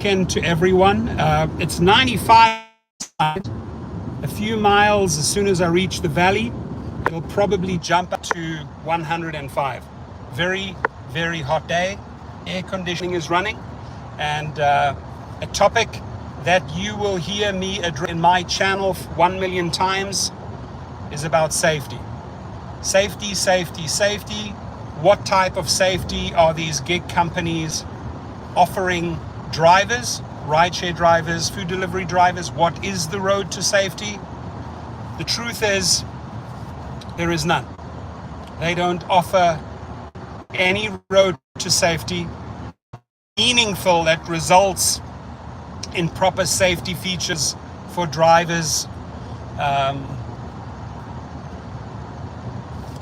To everyone. It's 95. A few miles as soon as I reach the valley, it'll probably jump up to 105. Very, very hot day. Air conditioning is running. And a topic that you will hear me address in my channel 1 million times is about safety. Safety, safety, safety. What type of safety are these gig companies offering drivers, rideshare drivers, food delivery drivers? What is the road to safety? The truth is, there is none. They don't offer any road to safety meaningful that results in proper safety features for drivers.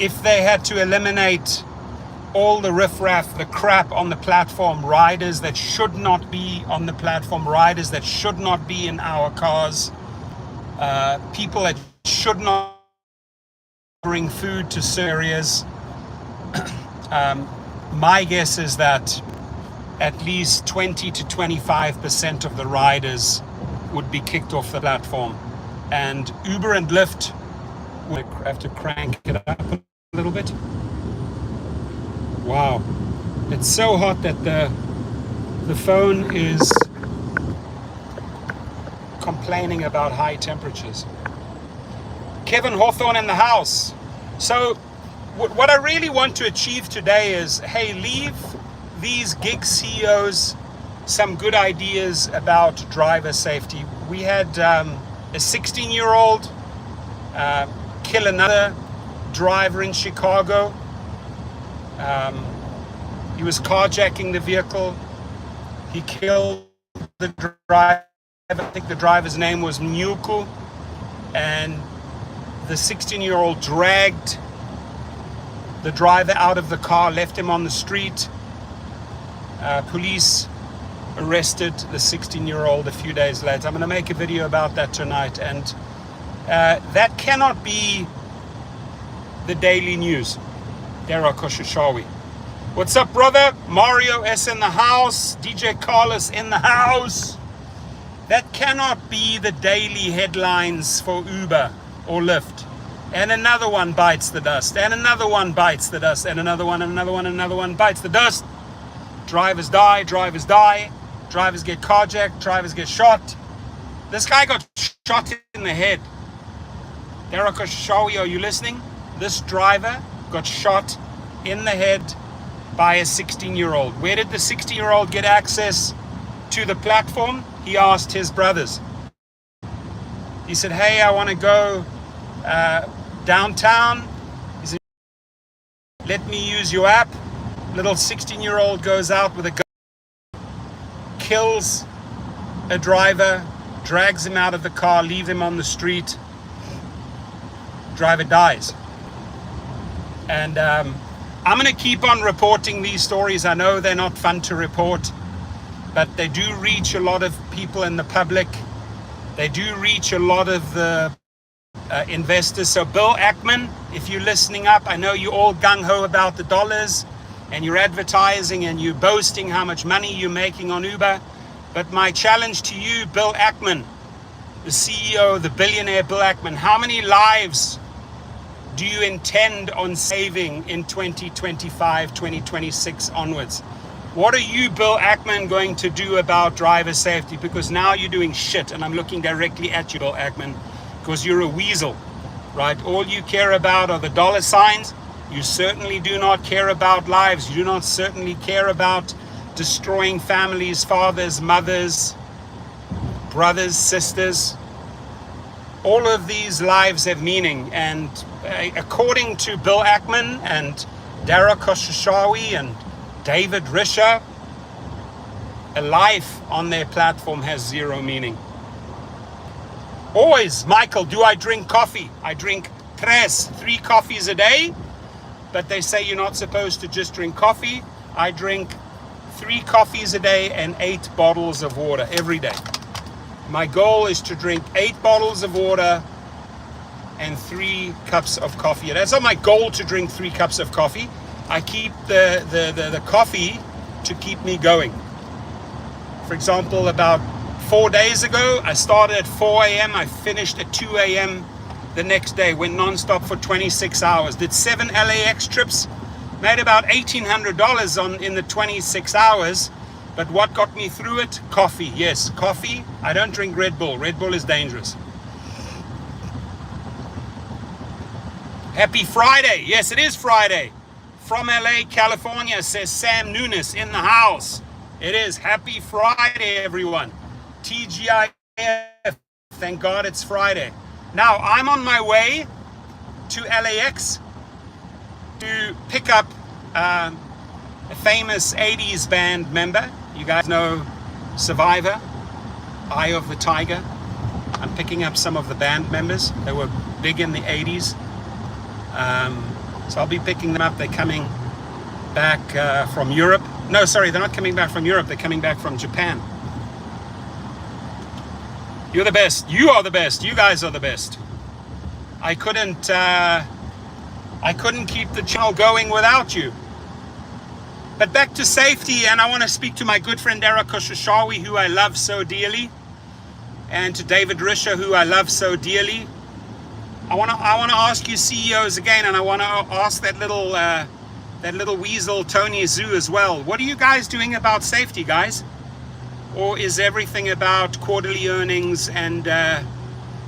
If they had to eliminate all the riffraff, the crap on the platform, riders that should not be on the platform, riders that should not be in our cars, people that should not bring food to certain areas. My guess is that at least 20 to 25% of the riders would be kicked off the platform. And Uber and Lyft would have to crank it up a little bit. Wow, it's so hot that the phone is complaining about high temperatures. Kevin Hawthorne in the house. So what I really want to achieve today is, hey, leave these gig CEOs some good ideas about driver safety. We had a 16-year-old kill another driver in Chicago. He was carjacking the vehicle. He killed the driver. I think the driver's name was Nyuku. And the 16-year-old dragged the driver out of the car, left him on the street. Police arrested the 16-year-old a few days later. I'm going to make a video about that tonight. And that cannot be the daily news. Dara Koshashawi. What's up, brother? Mario S in the house. DJ Carlos in the house. That cannot be the daily headlines for Uber or Lyft. And another one bites the dust. And another one bites the dust. And another one, and another one, and another one bites the dust. Drivers die. Drivers die. Drivers get carjacked. Drivers get shot. This guy got shot in the head. Dara Koshashawi, are you listening? This driver got shot in the head by a 16-year-old. Where did the 16-year-old get access to the platform? He asked his brothers. He said, hey, I want to go downtown. He said, let me use your app. Little 16-year-old goes out with a gun, kills a driver, drags him out of the car, leaves him on the street. Driver dies. And I'm going to keep on reporting these stories. I know they're not fun to report, but they do reach a lot of people in the public. They do reach a lot of the investors. So Bill Ackman, if you're listening up, I know you're all gung-ho about the dollars and you're advertising and you're boasting how much money you're making on Uber. But my challenge to you, Bill Ackman, the CEO, the billionaire Bill Ackman, how many lives do you intend on saving in 2025, 2026 onwards? What are you, Bill Ackman, going to do about driver safety? Because now you're doing shit, and I'm looking directly at you, Bill Ackman, because you're a weasel, right? All you care about are the dollar signs. You certainly do not care about lives. You do not certainly care about destroying families, fathers, mothers, brothers, sisters. All of these lives have meaning, and according to Bill Ackman and Dara Koshashawi and David Risher, a life on their platform has zero meaning. Always, Michael, do I drink coffee? I drink 3 coffees a day, but they say you're not supposed to just drink coffee. I drink 3 coffees a day and 8 bottles of water every day. My goal is to drink 8 bottles of water and 3 cups of coffee. That's not my goal to drink 3 cups of coffee. I keep the coffee to keep me going. For example, about 4 days ago, I started at 4 a.m. I finished at 2 a.m. the next day, went non-stop for 26 hours. Did 7 LAX trips, made about $1,800 in the 26 hours. But what got me through it? Coffee. Yes, coffee. I don't drink Red Bull. Red Bull is dangerous. Happy Friday. Yes, it is Friday. From LA, California, says Sam Nunes in the house. It is Happy Friday, everyone. TGIF. Thank God it's Friday. Now, I'm on my way to LAX to pick up a famous 80s band member. You guys know Survivor, Eye of the Tiger. I'm picking up some of the band members. They were big in the 80s. So I'll be picking them up. They're coming back from Europe. No, sorry, they're not coming back from Europe. They're coming back from Japan. You're the best. You are the best. You guys are the best. I couldn't keep the channel going without you. But back to safety, and I want to speak to my good friend Eric Koshashawi, who I love so dearly, and to David Risher, who I love so dearly. I want to ask you CEOs again, and I want to ask that little weasel Tony Zhu as well. What are you guys doing about safety, guys? Or is everything about quarterly earnings and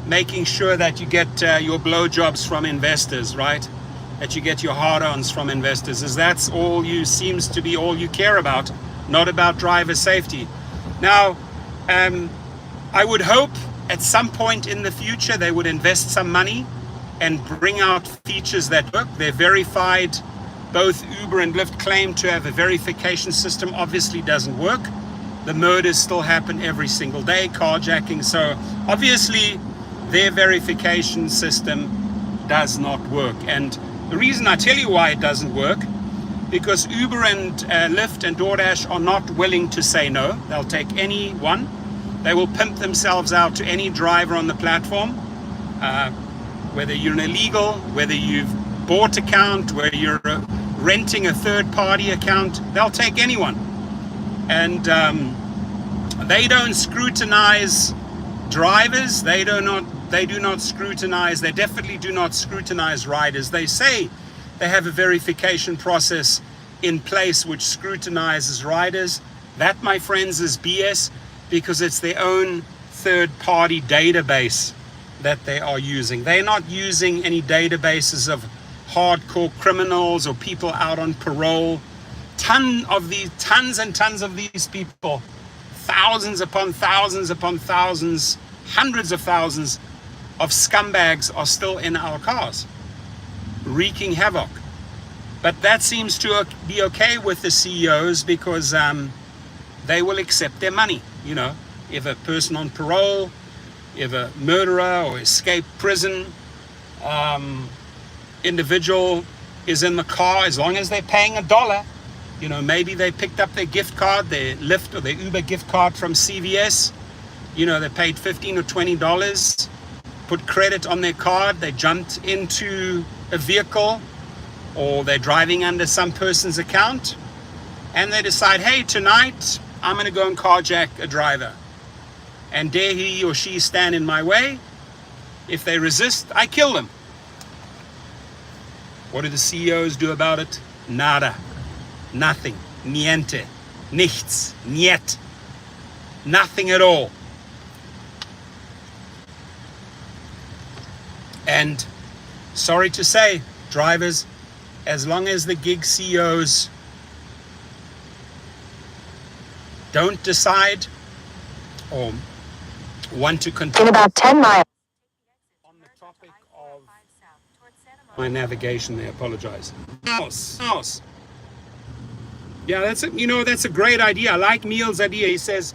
making sure that you get your blowjobs from investors, right? That you get your hard-ons from investors? Is that's all you seems to be all you care about, not about driver safety? Now, I would hope at some point in the future they would invest some money and bring out features that work. They're verified. Both Uber and Lyft claim to have a verification system. Obviously doesn't work. The murders still happen every single day, carjacking. So obviously their verification system does not work. And the reason I tell you why it doesn't work, because Uber and Lyft and Doordash are not willing to say no. They'll take anyone. They will pimp themselves out to any driver on the platform, whether you're an illegal, whether you've bought account, whether you're renting a third-party account. They'll take anyone. And they don't scrutinize drivers. They do not scrutinize. They definitely do not scrutinize riders. They say they have a verification process in place which scrutinizes riders. That, my friends, is BS, because it's their own third-party database that they are using. They're not using any databases of hardcore criminals or people out on parole. Tons and tons of these people, thousands upon thousands upon thousands, hundreds of thousands of scumbags are still in our cars, wreaking havoc. But that seems to be okay with the CEOs, because they will accept their money. You know, if a person on parole, if a murderer or escaped prison individual is in the car, as long as they're paying $1, you know, maybe they picked up their gift card, their Lyft or their Uber gift card from CVS, you know, they paid $15 or $20, put credit on their card, they jumped into a vehicle, or they're driving under some person's account, and they decide, hey, tonight I'm going to go and carjack a driver, and dare he or she stand in my way. If they resist, I kill them. What do the CEOs do about it? Nada. Nothing. Niente. Nichts. Niet. Nothing at all. And sorry to say, drivers, as long as the gig CEOs don't decide or want to continue. In about 10 miles. On the topic of my navigation there, apologize. House. Yeah, that's a great idea. I like Neil's idea. He says,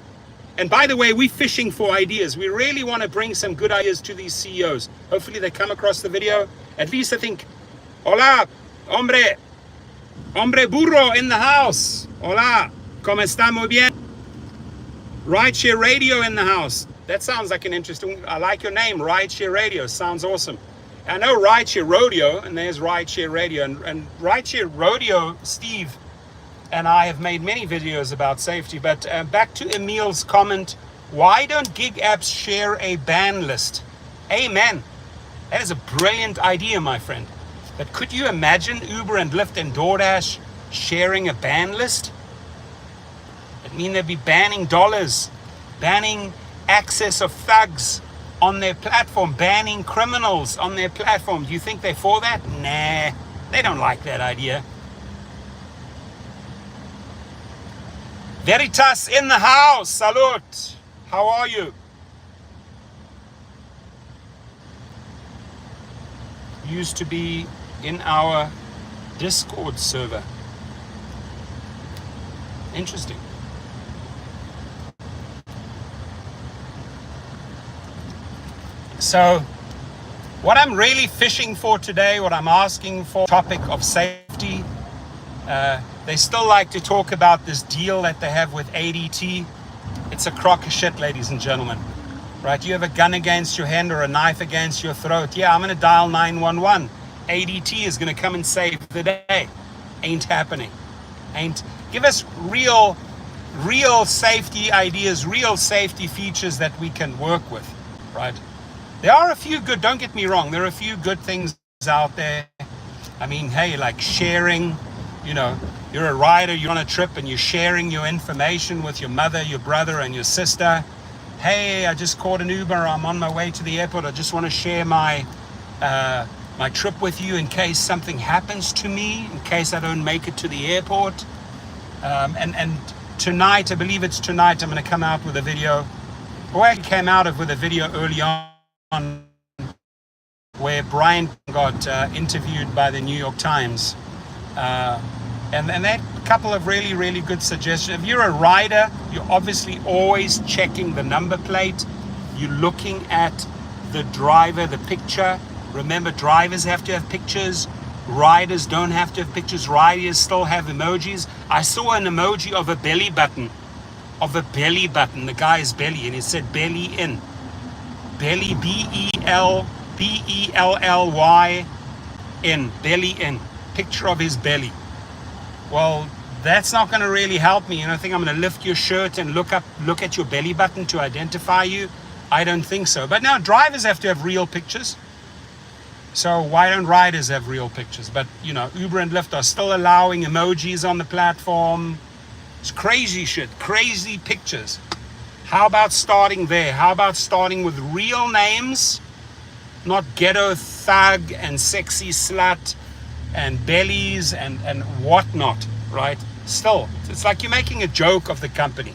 and by the way, we're fishing for ideas. We really want to bring some good ideas to these CEOs. Hopefully they come across the video. At least I think, hola, hombre burro in the house. Hola, ¿cómo está? Muy bien. Rideshare Radio in the house. That sounds like an interesting, I like your name, Rideshare Radio. Sounds awesome. I know Rideshare Rodeo, and there's Rideshare Radio. And Rideshare Rodeo, Steve, and I have made many videos about safety. But back to Emil's comment, why don't gig apps share a ban list? Amen. That is a brilliant idea, my friend. But could you imagine Uber and Lyft and DoorDash sharing a ban list? It means they'd be banning dollars, banning access of thugs on their platform, banning criminals on their platform. Do you think they're for that? Nah, they don't like that idea. Veritas in the house. Salute. How are you? Used to be in our Discord server. Interesting. So what I'm really fishing for today, what I'm asking for, topic of safety. They still like to talk about this deal that they have with ADT. It's a crock of shit, ladies and gentlemen. Right? You have a gun against your hand or a knife against your throat. Yeah, I'm going to dial 911. ADT is going to come and save the day. Ain't happening. Give us real safety ideas, real safety features that we can work with, right? There are a few good, don't get me wrong, there are a few good things out there. I mean, hey, like sharing, you're a rider, you're on a trip and you're sharing your information with your mother, your brother, and your sister. Hey, I just caught an Uber, I'm on my way to the airport, I just want to share my trip with you in case something happens to me, in case I don't make it to the airport. And tonight, I believe it's tonight, I'm going to come out with a video. I came out with a video early on where Brian got interviewed by the New York Times. And that couple of really good suggestions. If you're a rider, you're obviously always checking the number plate. You're looking at the driver, the picture. Remember, drivers have to have pictures. Riders don't have to have pictures. Riders still have emojis. I saw an emoji of a belly button. The guy's belly, and it said belly in. Belly, B-E-L-L-Y in. Belly in. Picture of his belly. Well, that's not going to really help me. I think I'm going to lift your shirt and look at your belly button to identify you. I don't think so. But now drivers have to have real pictures. So why don't riders have real pictures? But, Uber and Lyft are still allowing emojis on the platform. It's crazy shit, crazy pictures. How about starting there? How about starting with real names, not ghetto thug and sexy slut and bellies and whatnot, right? Still, it's like you're making a joke of the company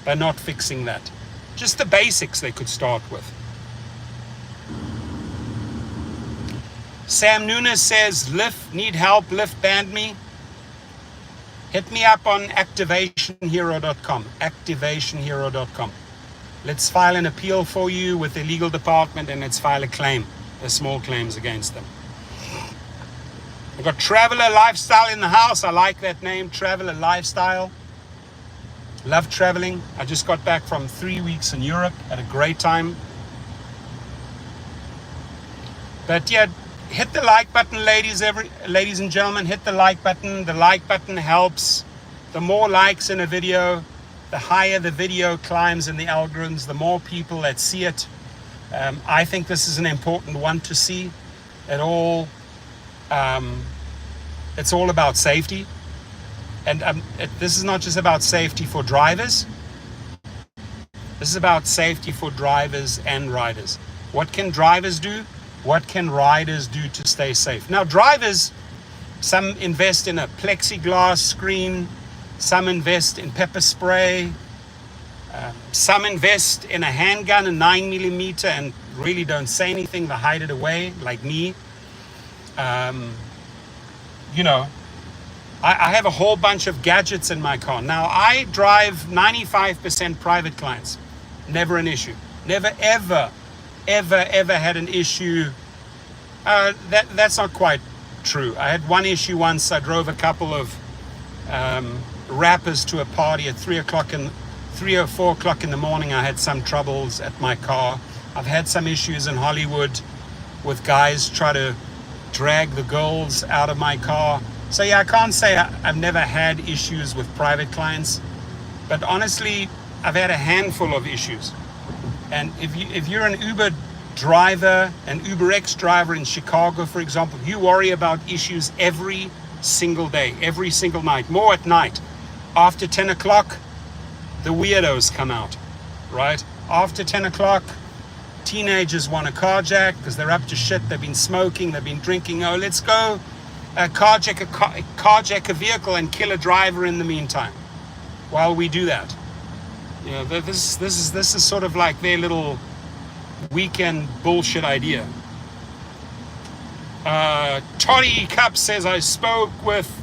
by not fixing that. Just the basics they could start with. Sam Nunes says, Lyft, need help, Lyft banned me. Hit me up on activationhero.com, activationhero.com. Let's file an appeal for you with the legal department and let's file a small claims against them. I've got Traveler Lifestyle in the house. I like that name, Traveler Lifestyle. Love traveling. I just got back from 3 weeks in Europe, had a great time. But yeah, hit the like button, ladies and gentlemen, hit the like button. The like button helps. The more likes in a video, the higher the video climbs in the algorithms, the more people that see it. I think this is an important one to see at all. It's all about safety. And this is not just about safety for drivers. This is about safety for drivers and riders. What can drivers do? What can riders do to stay safe? Now, drivers, some invest in a plexiglass screen, some invest in pepper spray, some invest in a handgun, a 9mm, and really don't say anything, they hide it away, like me. I have a whole bunch of gadgets in my car. Now, I drive 95% private clients. Never an issue. Never, ever had an issue. That's not quite true. I had one issue once. I drove a couple of rappers to a party at 3 or 4 o'clock in the morning. I had some troubles at my car. I've had some issues in Hollywood with guys try to drag the girls out of my car. So yeah, I can't say I've never had issues with private clients, but honestly, I've had a handful of issues. And if you're an Uber driver, an UberX driver in Chicago, for example, you worry about issues every single day, every single night, more at night. After 10 o'clock, the weirdos come out, right? After 10 o'clock, teenagers want to carjack because they're up to shit. They've been smoking, they've been drinking. Oh, let's go carjack a vehicle and kill a driver in the meantime while we do that. You know, this is sort of like their little weekend bullshit idea. Toddy Cup says, I spoke with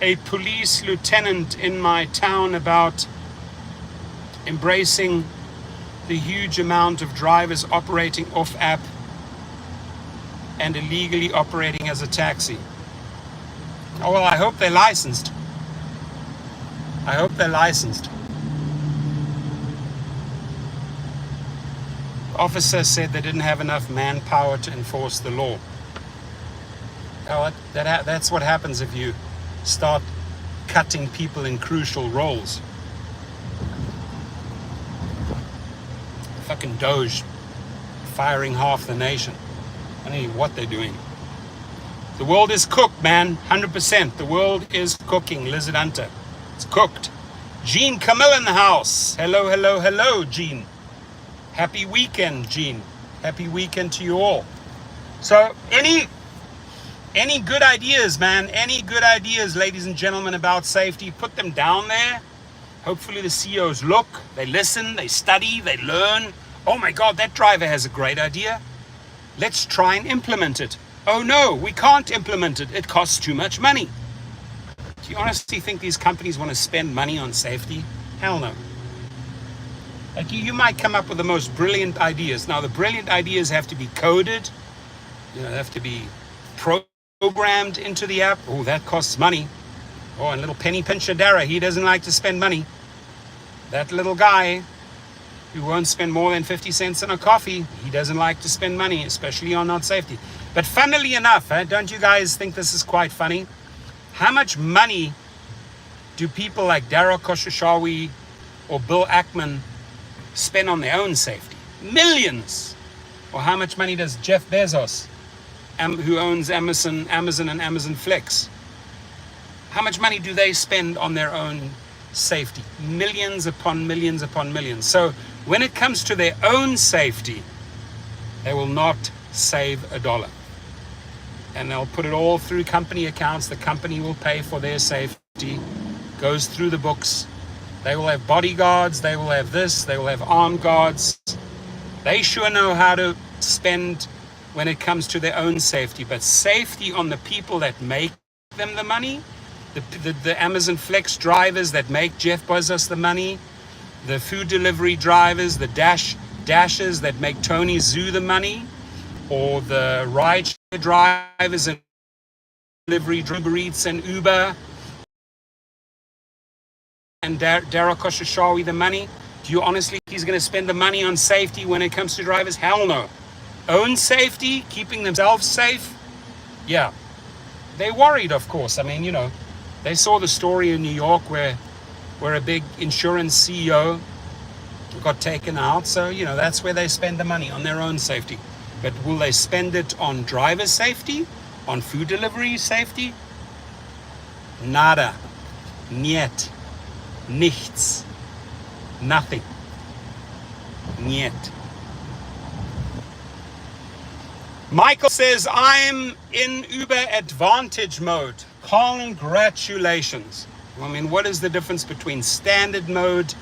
a police lieutenant in my town about embracing the huge amount of drivers operating off app and illegally operating as a taxi. Oh, well, I hope they're licensed. I hope they're licensed. The officer said they didn't have enough manpower to enforce the law. Oh, that's what happens if you start cutting people in crucial roles. Fucking Doge firing half the nation. I don't know what they're doing. The world is cooked, man. 100%. The world is cooking. Lizard Hunter. It's cooked. Jean Camille in the house. Hello, hello, hello, Jean. Happy weekend, Jean. Happy weekend to you all. So, any good ideas, man? Any good ideas, ladies and gentlemen, about safety? Put them down there. Hopefully the CEOs look, they listen, they study, they learn. Oh my God, that driver has a great idea. Let's try and implement it. Oh no, we can't implement it. It costs too much money. Do you honestly think these companies want to spend money on safety? Hell no. Like you might come up with the most brilliant ideas. Now the brilliant ideas have to be coded. You know, they have to be programmed into the app. Oh, that costs money. Oh, and little penny pincher Dara, he doesn't like to spend money. That little guy who won't spend more than 50 cents on a coffee, he doesn't like to spend money, especially on not safety. But funnily enough, don't you guys think this is quite funny? How much money do people like Dara Khosrowshahi or Bill Ackman spend on their own safety? Millions. Or how much money does Jeff Bezos, who owns Amazon and Amazon Flex, how much money do they spend on their own safety? Millions upon millions upon millions. So when it comes to their own safety, they will not save a dollar. And they'll put it all through company accounts. The company will pay for their safety, goes through the books. They will have bodyguards, they will have this, they will have armed guards. They sure know how to spend when it comes to their own safety. But safety on the people that make them the money, the Amazon Flex drivers that make Jeff Bezos the money, the food delivery drivers, the dashers that make Tony Zhu the money, or the Rideshare drivers and delivery, Uber Eats and Uber, and Dara Khosrowshahi the money. Do you honestly think he's going to spend the money on safety when it comes to drivers? Hell no. Own safety, keeping themselves safe? Yeah. They're worried, of course. I mean, you know, they saw the story in New York where a big insurance CEO got taken out. So, you know, that's where they spend the money, on their own safety. But will they spend it on driver safety? On food delivery safety? Nada. Niet. Nichts. Nothing. Niet. Michael says, I'm in Uber Advantage mode. Congratulations. I mean, what is the difference between standard mode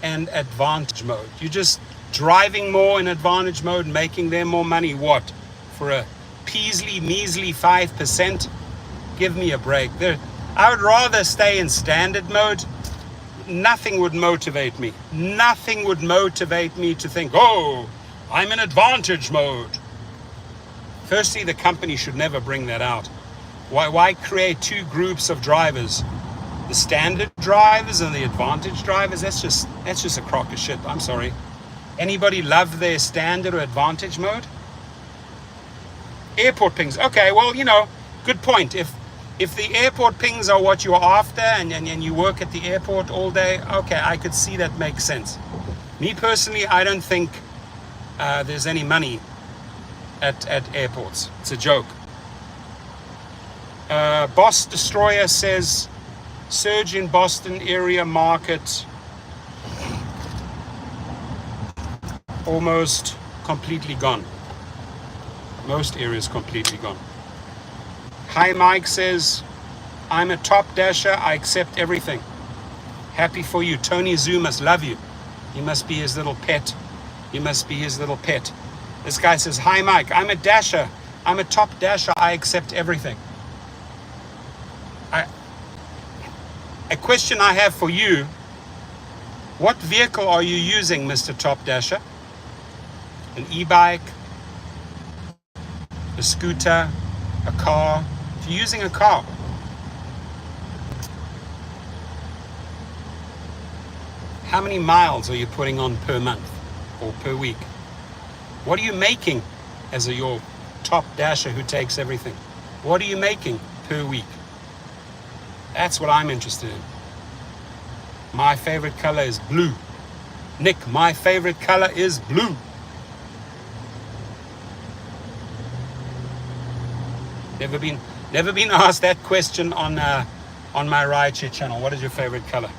and Advantage mode? You're just driving more in Advantage mode, making them more money. What? For a measly 5%? Give me a break. I would rather stay in standard mode. Nothing would motivate me. Nothing would motivate me to think, oh, I'm in Advantage mode. Firstly, the company should never bring that out. Why create two groups of drivers? The standard drivers and the Advantage drivers? That's just a crock of shit. I'm sorry. Anybody love their standard or Advantage mode? Airport pings. Okay, well, you know, good point. If If the airport pings are what you're after and you work at the airport all day, okay, I could see that makes sense. Me personally, I don't think there's any money at airports. It's a joke. Boss Destroyer says, surge in Boston area market almost completely gone. Most areas completely gone. Hi Mike says, I'm a top dasher, I accept everything. Happy for you. Tony Zoo must love you. You must be his little pet. You must be his little pet. This guy says, hi Mike, I'm a dasher. I'm a top dasher, I accept everything. A question I have for you, what vehicle are you using, Mr. Top Dasher? An e-bike, a scooter, a car? If you're using a car, how many miles are you putting on per month or per week? What are you making as your top dasher who takes everything? What are you making per week? That's what I'm interested in. My favorite color is blue. Nick, my favorite color is blue. Never been asked that question on my Rideshare channel. What is your favorite color?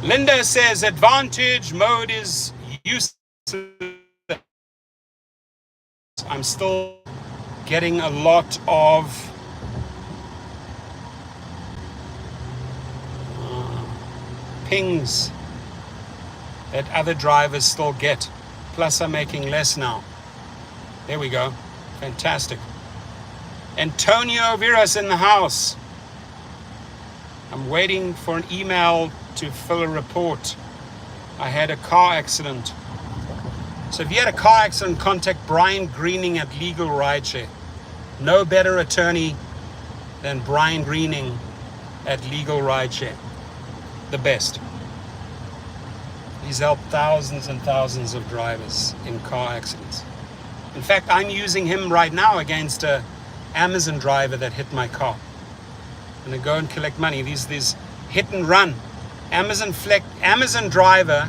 Linda says advantage mode is useless. I'm still getting a lot of pings that other drivers still get. Plus I'm making less now. There we go. Fantastic. Antonio Viras in the house. I'm waiting for an email to fill a report. I had a car accident. So if you had a car accident, contact Brian Greening at Legal Rideshare. No better attorney than Brian Greening at Legal Rideshare. The best. He's helped thousands and thousands of drivers in car accidents. In fact, I'm using him right now against an Amazon driver that hit my car. I'm going to go and collect money. These hit and run. Amazon driver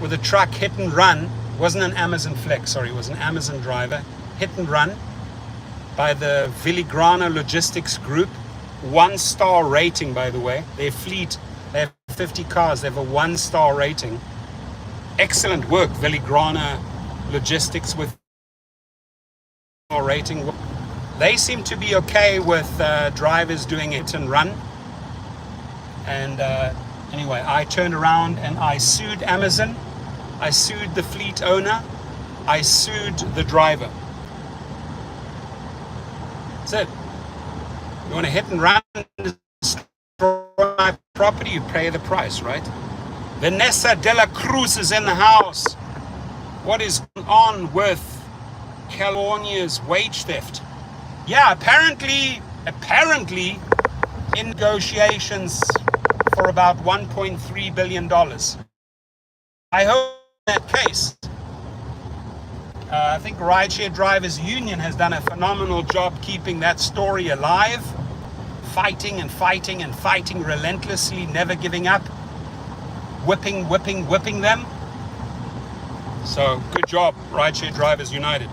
with a truck hit and run. Wasn't an Amazon Flex, sorry, it was an Amazon driver. Hit and run by the Viligrana Logistics Group. 1-star rating, by the way. Their fleet, they have 50 cars, they have a 1-star rating. Excellent work, Viligrana Logistics with rating. They seem to be okay with drivers doing hit and run. And anyway, I turned around and I sued Amazon. I sued the fleet owner. I sued the driver. That's it. You want to hit and run, destroy my property, you pay the price, right? Vanessa de la Cruz is in the house. What is going on with California's wage theft? Yeah, apparently in negotiations for about $1.3 billion. I hope in that case, I think Rideshare Drivers Union has done a phenomenal job keeping that story alive, fighting and fighting and fighting relentlessly, never giving up, whipping them. So good job, Rideshare Drivers United.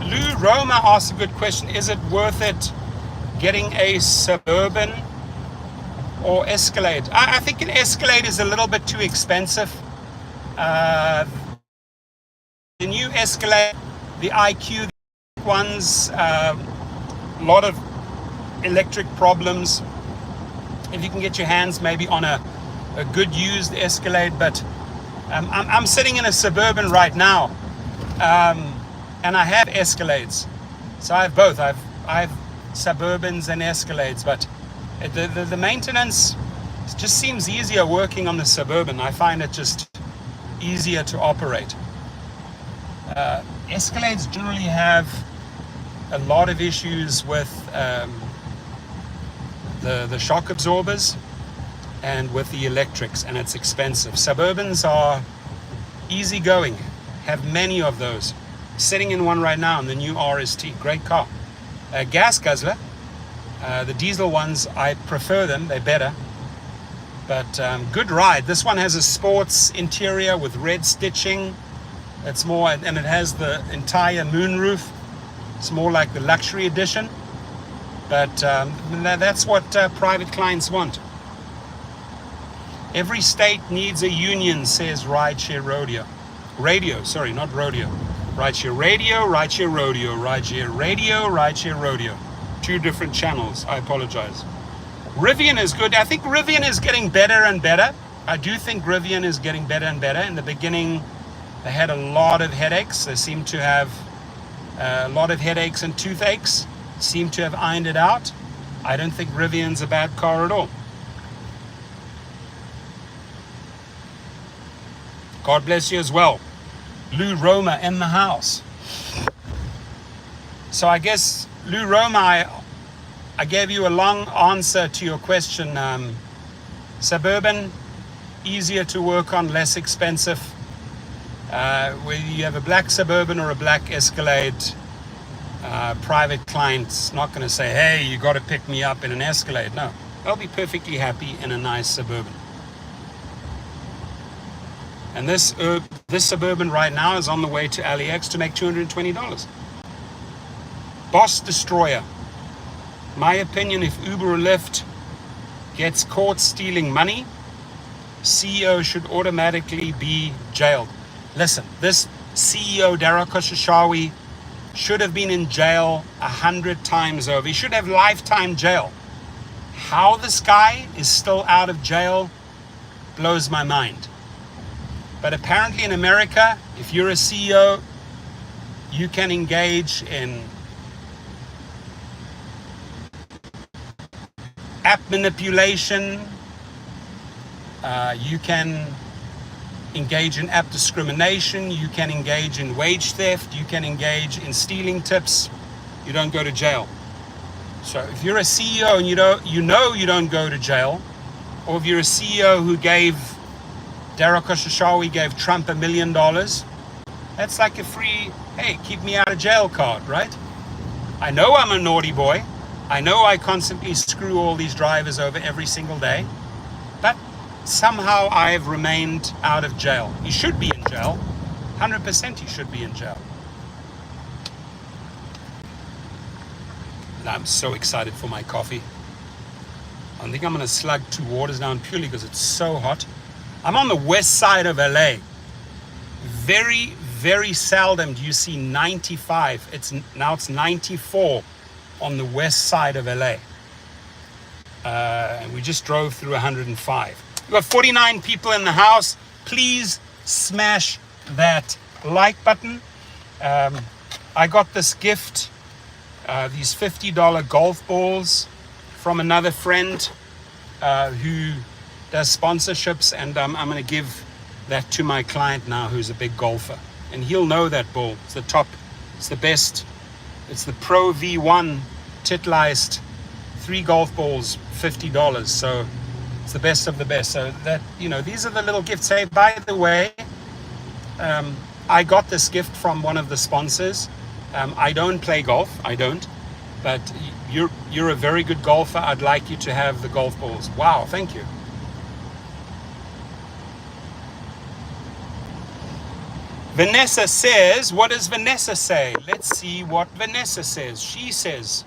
Lou Roma asked a good question. Is it worth it getting a Suburban or Escalade? I think an Escalade is a little bit too expensive. The new Escalade, the IQ ones, a lot of electric problems. If you can get your hands maybe on a good used Escalade, but I'm sitting in a Suburban right now, and I have Escalades, so I have both. I have Suburbans and Escalades, but the maintenance just seems easier working on the Suburban. I find it just easier to operate. Escalades generally have a lot of issues with the shock absorbers and with the electrics, and it's expensive. Suburbans are easy going, have many of those. Sitting in one right now in the new RST, great car. Gas guzzler, the diesel ones, I prefer them, they're better. But good ride. This one has a sports interior with red stitching. It's more, and it has the entire moonroof. It's more like the luxury edition. But that's what private clients want. Every state needs a union, says Rideshare Rodeo. Radio, sorry, not rodeo. Rideshare Radio, Rideshare Rodeo, Rideshare Radio, Rideshare Rodeo. Two different channels, I apologize. Rivian is good. I think Rivian is getting better and better. I do think Rivian is getting better and better. In the beginning, they had a lot of headaches. They seem to have a lot of headaches and toothaches. Seem to have ironed it out. I don't think Rivian's a bad car at all. God bless you as well. Lou Roma in the house. So I guess, Lou Roma, I gave you a long answer to your question. Suburban, easier to work on, less expensive. Whether you have a black Suburban or a black Escalade, private clients not going to say, hey, you got to pick me up in an Escalade. No, they'll be perfectly happy in a nice Suburban. And this Suburban right now is on the way to LAX to make $220. Boss Destroyer. My opinion, if Uber or Lyft gets caught stealing money, CEO should automatically be jailed. Listen, this CEO, Dara Khosrowshahi, should have been in jail 100 times over. He should have lifetime jail. How this guy is still out of jail blows my mind. But apparently in America, if you're a CEO, you can engage in app manipulation, you can engage in app discrimination, you can engage in wage theft, you can engage in stealing tips. You don't go to jail. So if you're a CEO and you don't go to jail, or if you're a CEO who gave Dara Khosrowshahi gave Trump $1 million, that's like a free, hey, keep me out of jail card, right? I know I'm a naughty boy. I know I constantly screw all these drivers over every single day, but somehow I've remained out of jail. He should be in jail. 100% he should be in jail. I'm so excited for my coffee. I think I'm going to slug 2 waters down purely because it's so hot. I'm on the west side of LA. Very, very seldom do you see 95. Now it's 94 on the west side of LA. And we just drove through 105. We've got 49 people in the house. Please smash that like button. I got this gift, these $50 golf balls from another friend who does sponsorships, and I'm going to give that to my client now who's a big golfer. And he'll know that ball. It's the top, it's the best. It's the Pro V1 titleized 3 golf balls, $50. So it's the best of the best. So that, these are the little gifts. Hey, by the way, I got this gift from one of the sponsors. I don't play golf, I don't, but you're a very good golfer. I'd like you to have the golf balls. Wow, thank you. Vanessa says, what does Vanessa say? Let's see what Vanessa says. She says,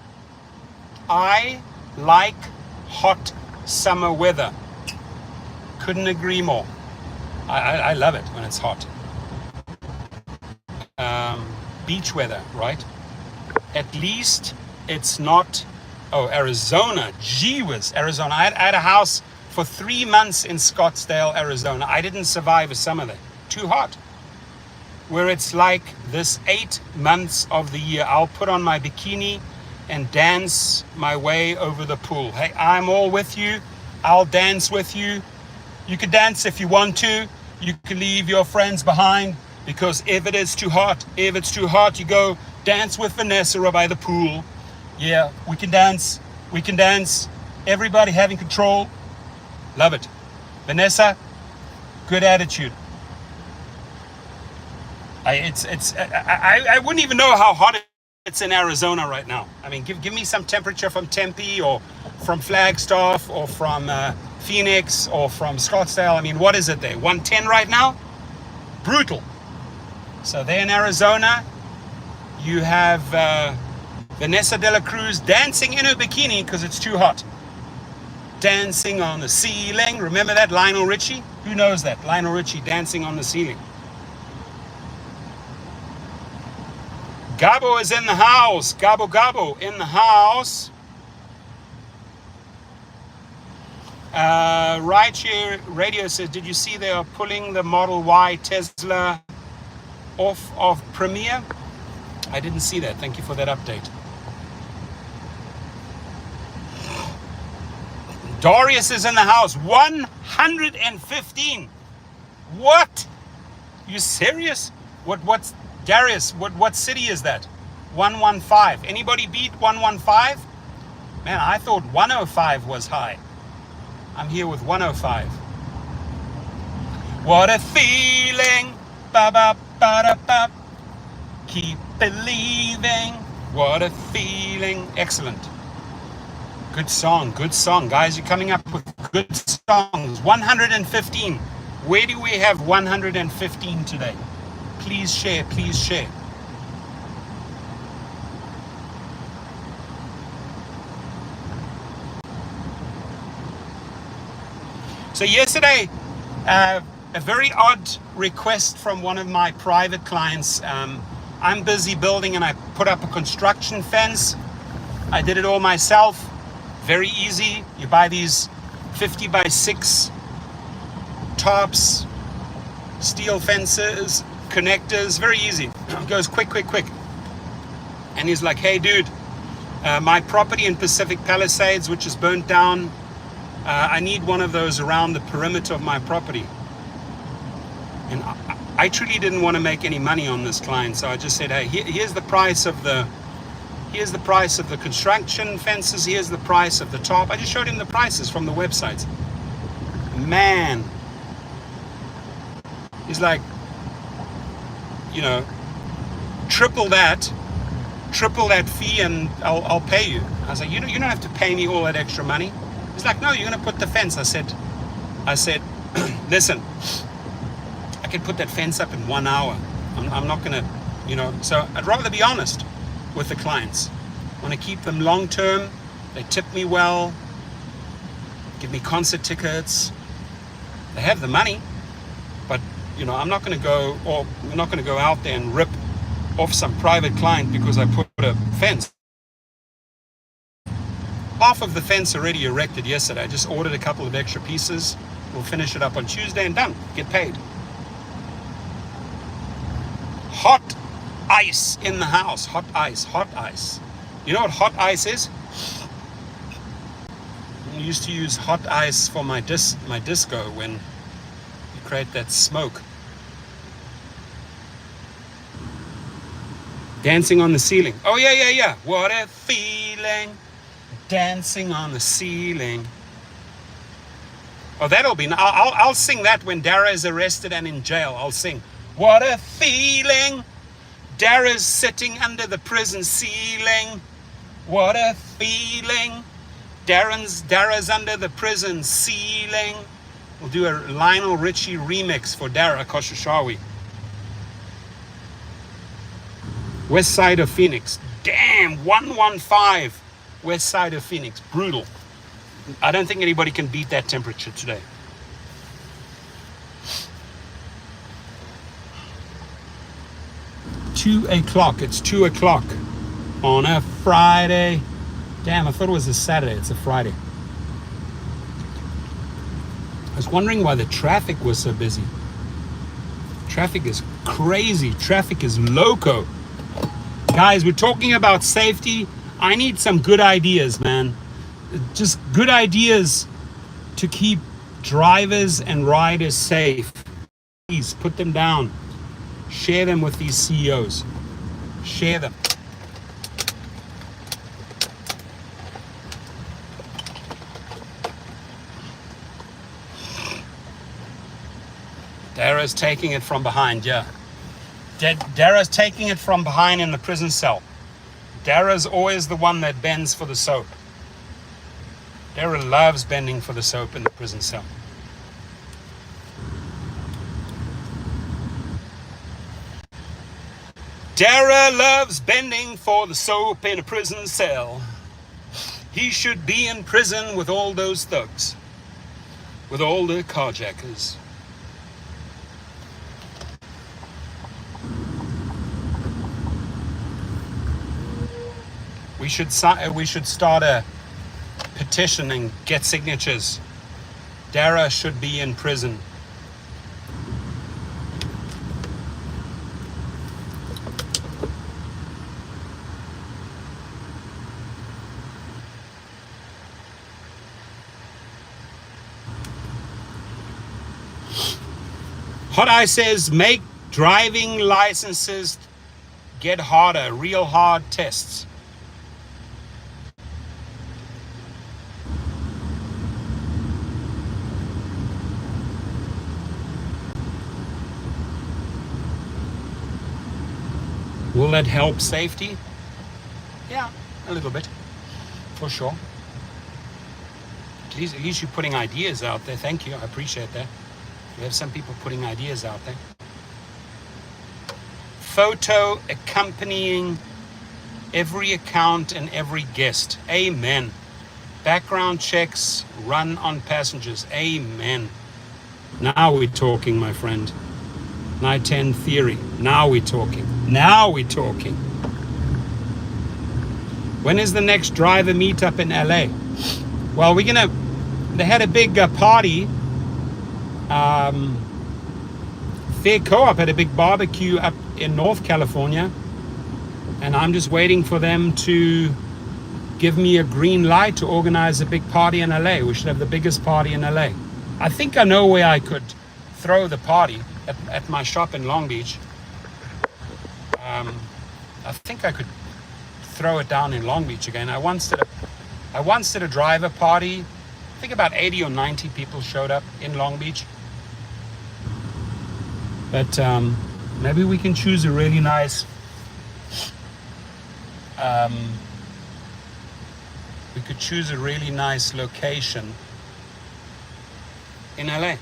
I like hot summer weather. Couldn't agree more. I love it when it's hot. Beach weather, right? At least it's not, Arizona. Gee whiz, Arizona. I had a house for 3 months in Scottsdale, Arizona. I didn't survive a summer there. Too hot. Where it's like this 8 months of the year, I'll put on my bikini and dance my way over the pool. Hey, I'm all with you. I'll dance with you. You can dance if you want to. You can leave your friends behind, because if it is too hot, you go dance with Vanessa by the pool. Yeah, we can dance. We can dance. Everybody having control. Love it. Vanessa, good attitude. I wouldn't even know how hot it's in Arizona right now. I mean, give me some temperature from Tempe or from Flagstaff or from Phoenix or from Scottsdale. I mean, what is it there? 110 right now? Brutal. So there in Arizona, you have Vanessa de la Cruz dancing in her bikini because it's too hot. Dancing on the ceiling. Remember that, Lionel Richie? Who knows that? Lionel Richie dancing on the ceiling. Gabo is in the house. Gabo in the house. Rideshare Radio says, did you see they are pulling the Model Y Tesla off of Premier? I didn't see that. Thank you for that update. Darius is in the house. 115. What? You serious? What's Darius? What city is that? 115. Anybody beat 115? Man, I thought 105 was high. I'm here with 105. What a feeling. Ba ba ba da ba. Keep believing. What a feeling. Excellent. Good song, guys. You're coming up with good songs. 115. Where do we have 115 today? Please share, please share. So yesterday, a very odd request from one of my private clients. I'm busy building and I put up a construction fence. I did it all myself. Very easy. You buy these 50 by 6 tops, steel fences, connectors, very easy. It goes quick. And he's like, hey dude, my property in Pacific Palisades, which is burnt down, I need one of those around the perimeter of my property. And I truly didn't want to make any money on this client, so I just said, hey, here's the price of the construction fences, here's the price of the top. I just showed him the prices from the websites. Man, he's like, you know, triple that fee and I'll pay you. I was like, you don't have to pay me all that extra money. He's like, no, you're going to put the fence. I said, listen, I can put that fence up in 1 hour. I'm not going to, so I'd rather be honest with the clients. I want to keep them long term. They tip me well, give me concert tickets. They have the money, but I'm not going to go out there and rip off some private client because I put a fence. Half of the fence already erected yesterday. I just ordered a couple of extra pieces. We'll finish it up on Tuesday and done. Get paid. Hot ice in the house. Hot ice. You know what hot ice is? I used to use hot ice for my disco when you create that smoke. Dancing on the ceiling. Oh yeah. What a feeling. Dancing on the ceiling. Oh, that'll be. I'll sing that when Dara is arrested and in jail. I'll sing. What a feeling. Dara's sitting under the prison ceiling. What a feeling. Dara's under the prison ceiling. We'll do a Lionel Richie remix for Dara Koshashawi. West side of Phoenix. Damn, 115. West side of Phoenix. Brutal. I don't think anybody can beat that temperature today. It's 2 o'clock on a Friday. Damn, I thought it was a Saturday. It's a Friday. I was wondering why the traffic was so busy. Traffic is crazy. Traffic is loco. Guys, we're talking about safety. I need some good ideas, man. Just good ideas to keep drivers and riders safe. Please put them down. Share them with these CEOs. Share them. Dara's taking it from behind, yeah. Dara's taking it from behind in the prison cell. Dara's always the one that bends for the soap. Dara loves bending for the soap in the prison cell. Dara loves bending for the soap in a prison cell. He should be in prison with all those thugs, with all the carjackers. We should start a petition and get signatures. Dara should be in prison. Hot Eye says, make driving licenses get harder, real hard tests. Will that help safety? Yeah, a little bit, for sure. At least you're putting ideas out there. Thank you, I appreciate that. We have some people putting ideas out there. Photo accompanying every account and every guest. Amen. Background checks run on passengers. Amen. Now we're talking, my friend. Night 10 theory. Now we're talking. Now we're talking. When is the next driver meetup in LA? Well, they had a big party. Fair Co-op had a big barbecue up in North California, and I'm just waiting for them to give me a green light to organize a big party in LA. We should have the biggest party in LA. I think I know where I could throw the party at my shop in Long Beach. I think I could throw it down in Long Beach again. I once did a driver party. I think about 80 or 90 people showed up in Long Beach. But maybe we can choose a really nice location in LA.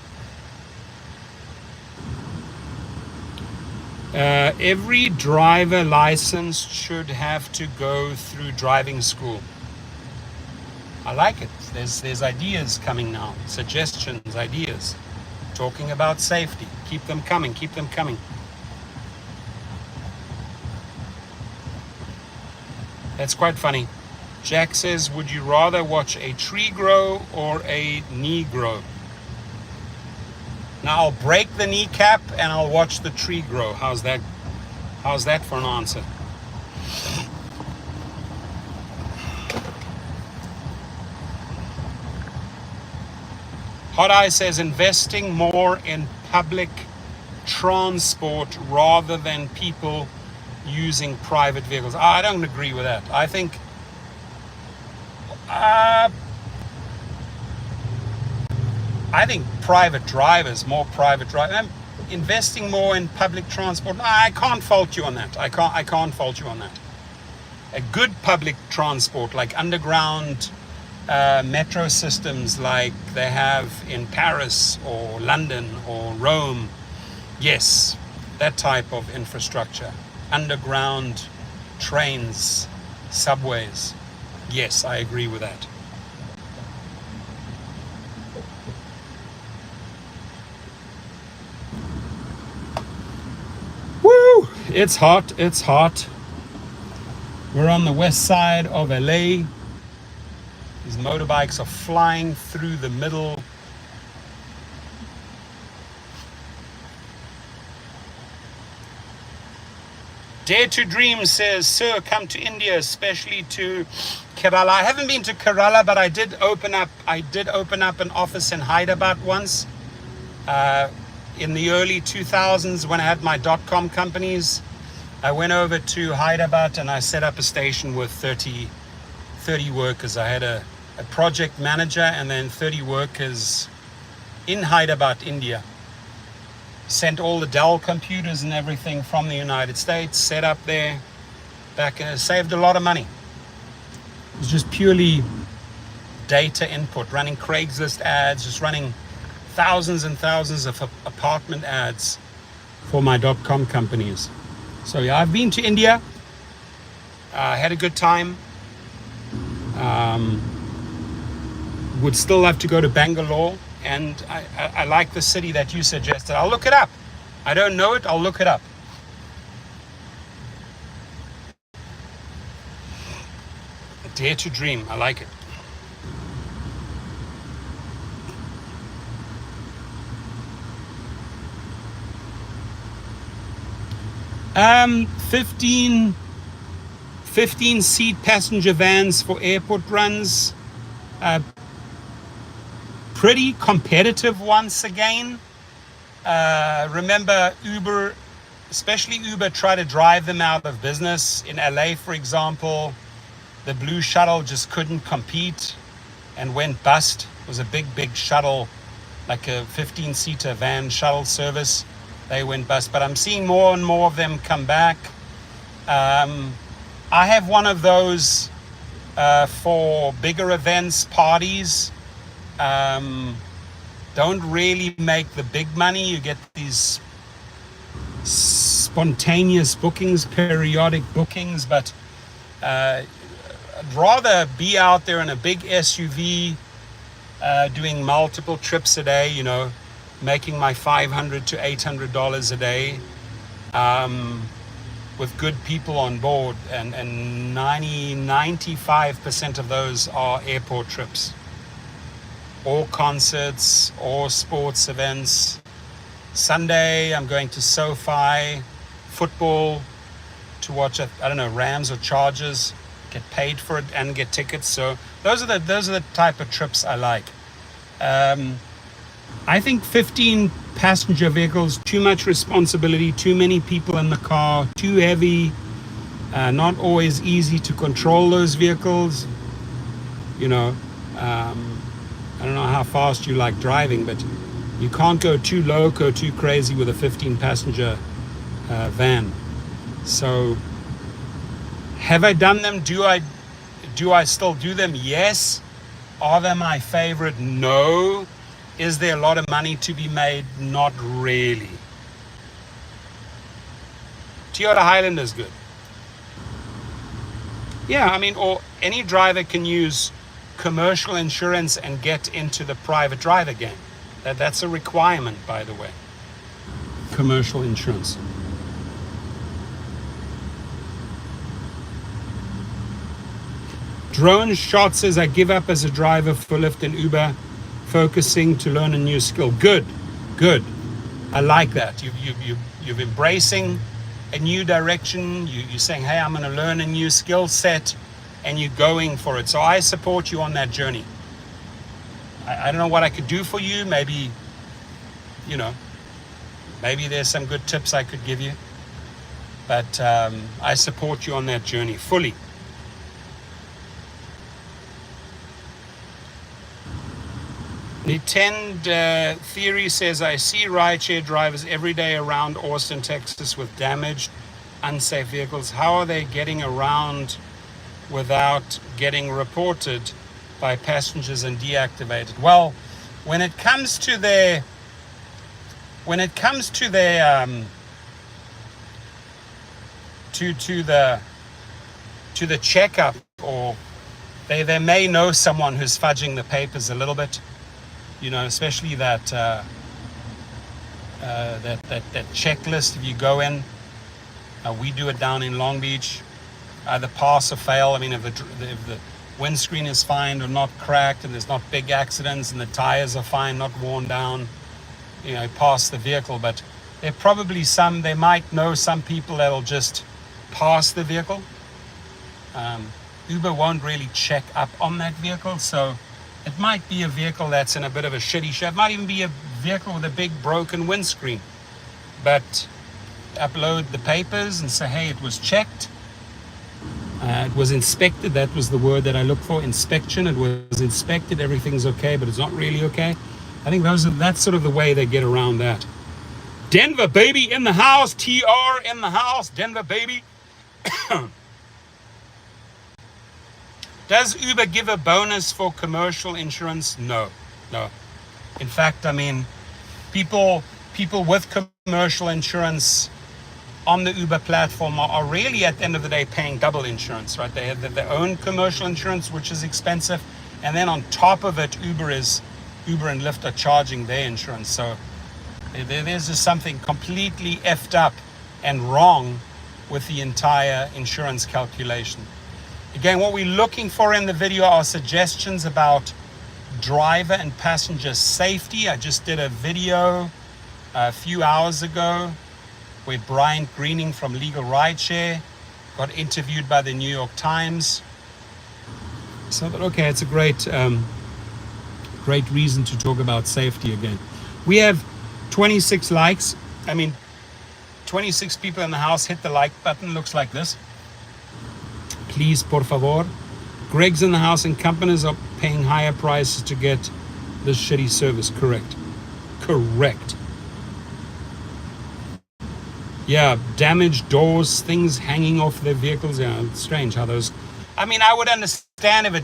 Every driver license should have to go through driving school. I like it. There's ideas coming now, suggestions, ideas, talking about safety. Keep them coming, keep them coming. That's quite funny. Jack says, would you rather watch a tree grow or a knee grow? Now I'll break the kneecap and I'll watch the tree grow. How's that? How's that for an answer? Hot Eye says investing more in public transport rather than people using private vehicles. I don't agree with that. I think private drivers, investing more in public transport. I can't fault you on that. I can't fault you on that. A good public transport, like underground metro systems like they have in Paris or London or Rome. Yes, that type of infrastructure. Underground trains, subways. Yes, I agree with that. Woo! It's hot, it's hot. We're on the west side of LA. These motorbikes are flying through the middle. Dare to Dream says, sir, come to India, especially to Kerala. I haven't been to Kerala, but I did open up an office in Hyderabad once. In the early 2000s when I had my .com companies. I went over to Hyderabad and I set up a station with 30 workers. I had a project manager and then 30 workers in Hyderabad, India. Sent all the Dell computers and everything from the United States, set up there, saved a lot of money. It was just purely data input, running Craigslist ads, just running thousands and thousands of apartment ads for my .com companies. So yeah, I've been to India, had a good time. Would still love to go to Bangalore, and I like the city that you suggested. I'll look it up. I don't know it, I'll look it up. Dare to dream, I like it. Um, 15 seat passenger vans for airport runs. Pretty competitive once again. Remember Uber, especially Uber, tried to drive them out of business. In LA, for example, the blue shuttle just couldn't compete and went bust. It was a big shuttle, like a 15-seater van shuttle service. They went bust, but I'm seeing more and more of them come back. I have one of those for bigger events, parties. Don't really make the big money. You get these spontaneous bookings, periodic bookings, but I'd rather be out there in a big SUV, doing multiple trips a day, making my $500 to $800 a day, with good people on board, and 95% of those are airport trips, or concerts, or sports events. Sunday, I'm going to SoFi football to watch, Rams or Chargers, get paid for it and get tickets. So those are the type of trips I like. I think 15 passenger vehicles, too much responsibility, too many people in the car, too heavy, not always easy to control those vehicles. I don't know how fast you like driving, but you can't go too loco, too crazy with a 15 passenger van. So have I done them? Do I still do them? Yes. Are they my favorite? No. Is there a lot of money to be made? Not really. Toyota Highlander is good. Yeah, or any driver can use commercial insurance and get into the private driver game. That's a requirement, by the way. Commercial insurance. Drone Shot says, I give up as a driver for Lyft and Uber, focusing to learn a new skill. Good. I like that. You're embracing a new direction. You're saying, hey, I'm going to learn a new skill set, and you're going for it. So I support you on that journey. I don't know what I could do for you. Maybe there's some good tips I could give you. But I support you on that journey fully. Nintend Theory says, I see rideshare drivers every day around Austin, Texas with damaged, unsafe vehicles. How are they getting around without getting reported by passengers and deactivated? Well, when it comes to their to the checkup, or they may know someone who's fudging the papers a little bit. Especially that checklist. If you go in, we do it down in Long Beach. Either pass or fail. If the windscreen is fine or not cracked, and there's not big accidents, and the tires are fine, not worn down, pass the vehicle. But they might know some people that'll just pass the vehicle. Uber won't really check up on that vehicle, so it might be a vehicle that's in a bit of a shitty shape. It might even be a vehicle with a big broken windscreen. But upload the papers and say, hey, it was checked. It was inspected. That was the word that I look for, inspection. It was inspected. Everything's okay, but it's not really okay. I think that's sort of the way they get around that. Denver, baby, in the house. TR in the house. Denver, baby. Does Uber give a bonus for commercial insurance? No. In fact, I mean, people with commercial insurance on the Uber platform are really, at the end of the day, paying double insurance, right? They have their own commercial insurance, which is expensive, and then on top of it, Uber and Lyft are charging their insurance. So there's just something completely effed up and wrong with the entire insurance calculation. Again, what we're looking for in the video are suggestions about driver and passenger safety. I just did a video a few hours ago where Brian Greening from Legal Rideshare got interviewed by the New York Times. So I thought, okay, it's a great reason to talk about safety again. We have 26 likes. I mean, 26 people in the house hit the like button. Looks like this. Please, por favor. Greg's in the house and companies are paying higher prices to get this shitty service. Correct. Yeah, damaged doors, things hanging off their vehicles. Yeah, it's strange how those... I mean, I would understand if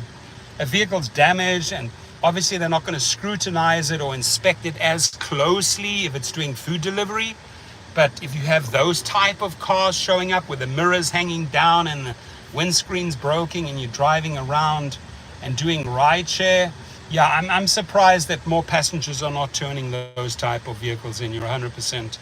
a vehicle's damaged, and obviously they're not going to scrutinize it or inspect it as closely if it's doing food delivery. But if you have those type of cars showing up with the mirrors hanging down and the windscreen's broken and you're driving around and doing rideshare, yeah, I'm surprised that more passengers are not turning those type of vehicles in. You're 100%.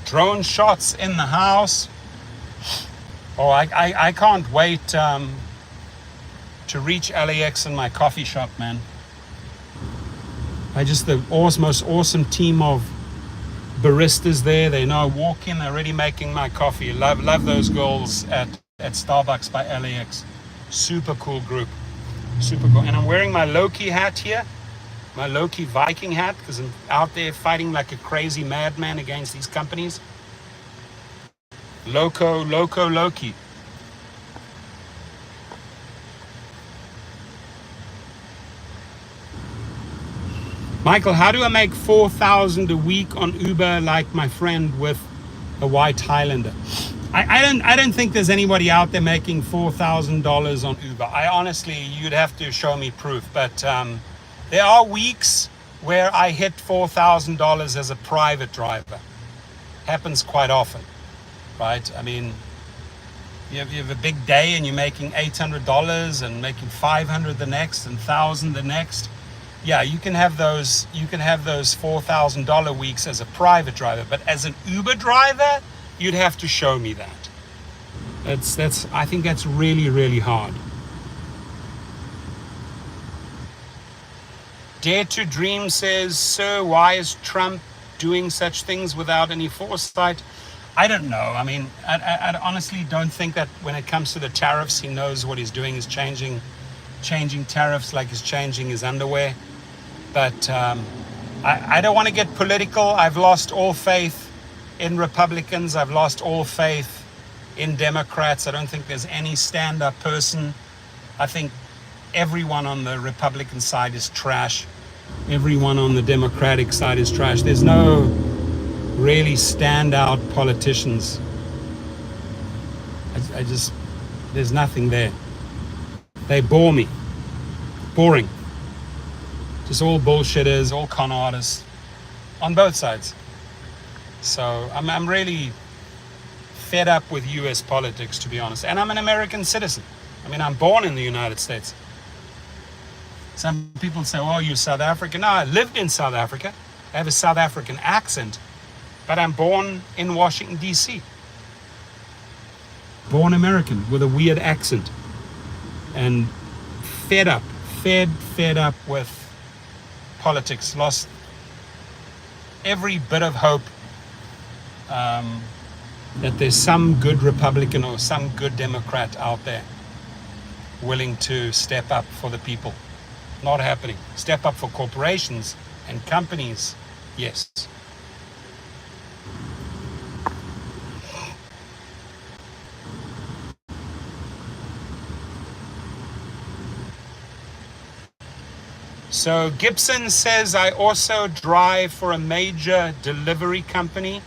Drone shots in the house. Oh, I can't wait to reach LAX in my coffee shop, man. The most awesome team of baristas there. They know I walk in, they're already making my coffee. Love those girls at Starbucks by LAX. Super cool group. Super cool. And I'm wearing my Loki hat here. My Loki Viking hat, because I'm out there fighting like a crazy madman against these companies. Loki. Michael, how do I make $4,000 a week on Uber like my friend with a white Highlander? I don't think there's anybody out there making $4,000 on Uber. I honestly, you'd have to show me proof, but there are weeks where I hit $4,000 as a private driver. Happens quite often, right? I mean, you have a big day and you're making $800 and making $500 the next and $1,000 the next. Yeah, you can have those $4,000 weeks as a private driver, but as an Uber driver, you'd have to show me that. I think that's really, really hard. Dare to Dream says, sir, why is Trump doing such things without any foresight? I don't know. I mean, I honestly don't think that when it comes to the tariffs, he knows what he's doing is changing tariffs like he's changing his underwear. But I don't want to get political. I've lost all faith in Republicans. I've lost all faith in Democrats. I don't think there's any stand-up person. I think everyone on the Republican side is trash. Everyone on the Democratic side is trash. There's no really standout politicians. There's nothing there. They bore me. Boring. Just all bullshitters, all con artists on both sides. So I'm really fed up with US politics, to be honest. And I'm an American citizen. I mean, I'm born in the United States. Some people say, oh, you're South African. No, I lived in South Africa. I have a South African accent, but I'm born in Washington, D.C. Born American with a weird accent. And fed up with politics. Lost every bit of hope that there's some good Republican or some good Democrat out there willing to step up for the people. Not happening. Step up for corporations and companies, yes. So Gibson says, I also drive for a major delivery company.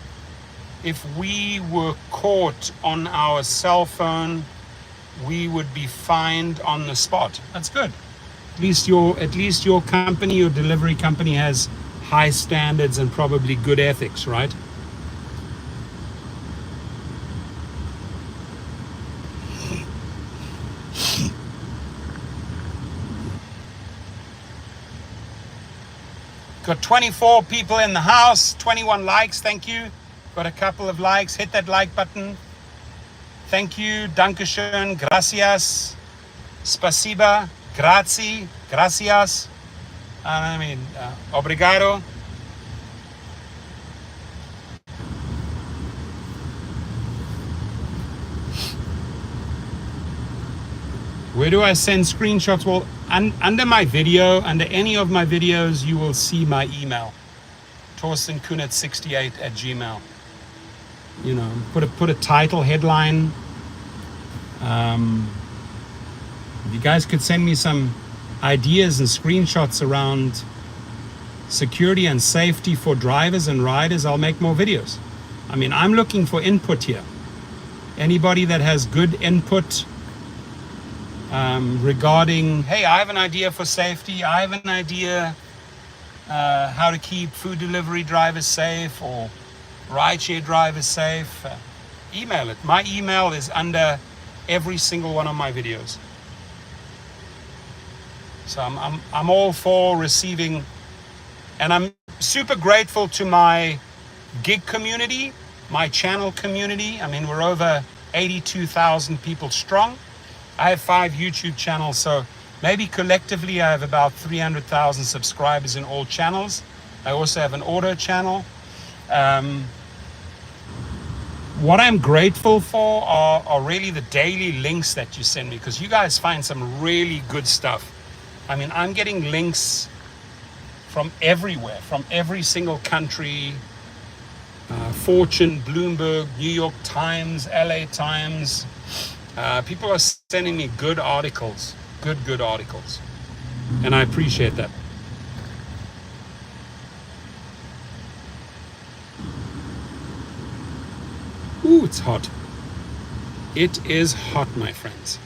If we were caught on our cell phone, we would be fined on the spot. That's good. At least your company, your delivery company has high standards and probably good ethics, right? Got 24 people in the house, 21 likes, thank you. Got a couple of likes, hit that like button. Thank you, dankeschön, gracias, spasiba, grazie, gracias, obrigado. Where do I send screenshots? Well, under my video, under any of my videos, you will see my email. torstenkunitz68@gmail. You know, put a title, headline. If you guys could send me some ideas and screenshots around security and safety for drivers and riders, I'll make more videos. I mean, I'm looking for input here. Anybody that has good input regarding, hey, I have an idea for safety, I have an idea how to keep food delivery drivers safe or rideshare drivers safe, email it. My email is under every single one of my videos. So I'm all for receiving, and I'm super grateful to my gig community, my channel community. I mean, we're over 82,000 people strong. I have 5 YouTube channels, so maybe collectively I have about 300,000 subscribers in all channels. I also have an auto channel. What I'm grateful for are really the daily links that you send me, because you guys find some really good stuff. I mean, I'm getting links from everywhere, from every single country, Fortune, Bloomberg, New York Times, LA Times. People are sending me good articles, good articles. And I appreciate that. Ooh, it's hot. It is hot, my friends.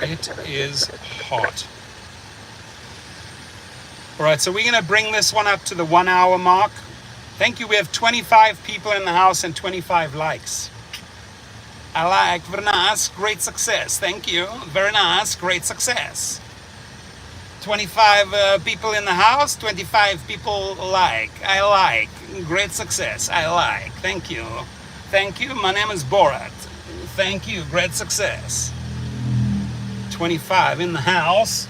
It is hot. All right, so we're going to bring this one up to the 1 hour mark. Thank you. We have 25 people in the house and 25 likes. I like, very nice, great success. Thank you. Very nice, great success. 25 people in the house, 25 people like. I like, great success. I like, thank you. Thank you. My name is Borat. Thank you, great success. 25 in the house.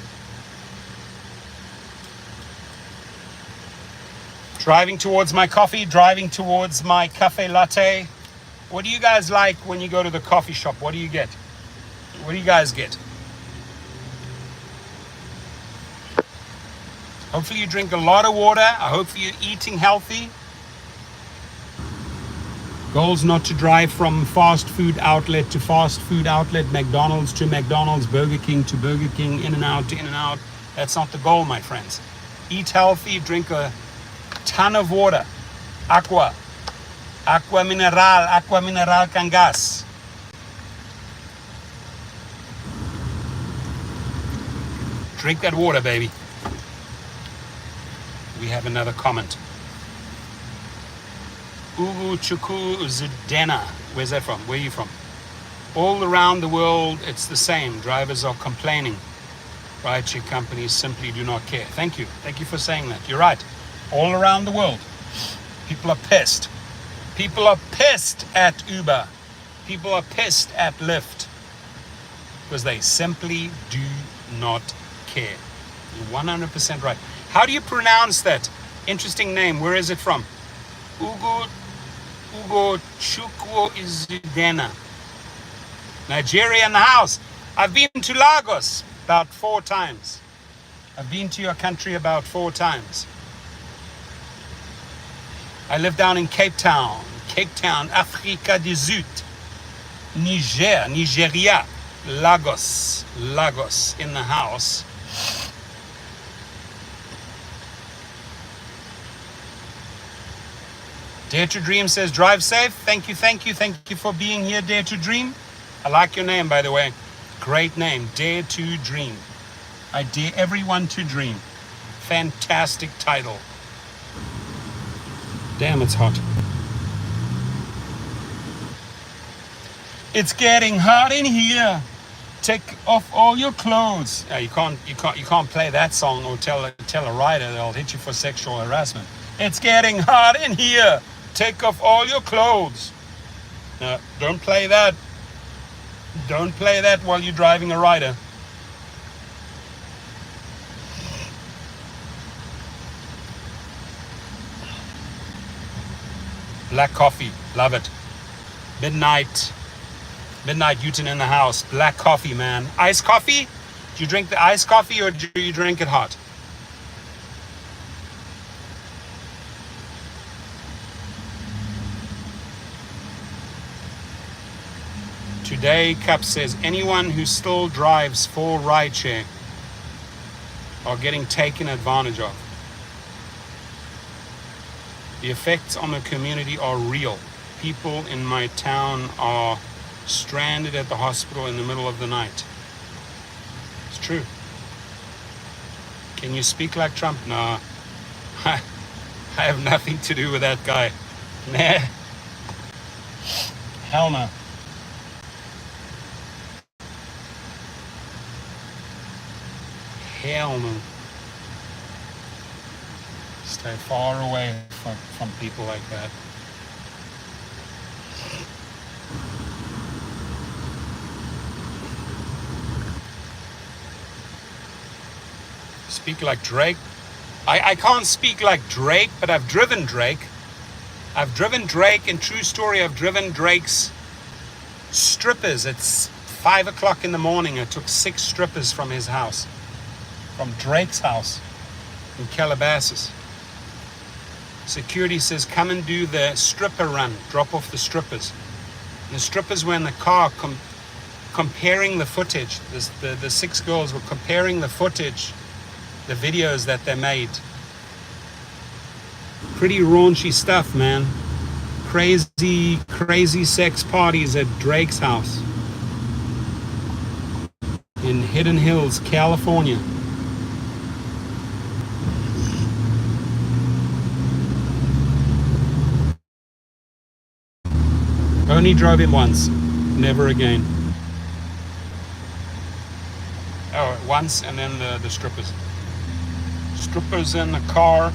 Driving towards my coffee, driving towards my cafe latte. What do you guys like when you go to the coffee shop? What do you get? What do you guys get? Hopefully you drink a lot of water. I hope you're eating healthy. Goals not to drive from fast food outlet to fast food outlet, McDonald's to McDonald's, Burger King to Burger King, In-N-Out to In-N-Out. That's not the goal, my friends. Eat healthy, drink a ton of water. Aqua mineral can gas. Drink that water, baby. We have another comment. Ugu Chuku Zudena. Where's that from? Where are you from? All around the world, it's the same. Drivers are complaining. Rideshare companies simply do not care. Thank you. Thank you for saying that. You're right. All around the world, people are pissed. People are pissed at Uber. People are pissed at Lyft because they simply do not care. You're 100% right. How do you pronounce that? Interesting name. Where is it from? Ugo Chukwu Izudena. Nigeria in the house. I've been to Lagos about 4 times. I've been to your country about 4 times. I live down in Cape Town, Afrika du Sud, Nigeria. Lagos in the house. Dare to Dream says, drive safe. Thank you for being here, Dare to Dream. I like your name, by the way. Great name, Dare to Dream. I dare everyone to dream. Fantastic title. Damn, it's hot. It's getting hot in here. Take off all your clothes. You can't play that song or tell a rider they'll hit you for sexual harassment. It's getting hot in here. Take off all your clothes. No, don't play that. Don't play that while you're driving a rider. Black coffee, love it. Midnight Newton in the house. Black coffee, man. Iced coffee? Do you drink the iced coffee or do you drink it hot? Today, Cup says, anyone who still drives for rideshare are getting taken advantage of. The effects on the community are real. People in my town are stranded at the hospital in the middle of the night. It's true. Can you speak like Trump? No. I have nothing to do with that guy. Nah. Hell no. Hell no. Stay far away from people like that. Speak like Drake. I can't speak like Drake, but I've driven Drake. I've driven Drake, and true story, I've driven Drake's strippers. It's 5 o'clock in the morning. I took 6 strippers from his house, from Drake's house in Calabasas. Security says, come and do the stripper run. Drop off the strippers. And the strippers were in the car comparing the footage. The 6 girls were comparing the footage, the videos that they made. Pretty raunchy stuff, man. Crazy sex parties at Drake's house in Hidden Hills, California. Only drove him once, never again. Oh, once, and then the strippers. Strippers in the car.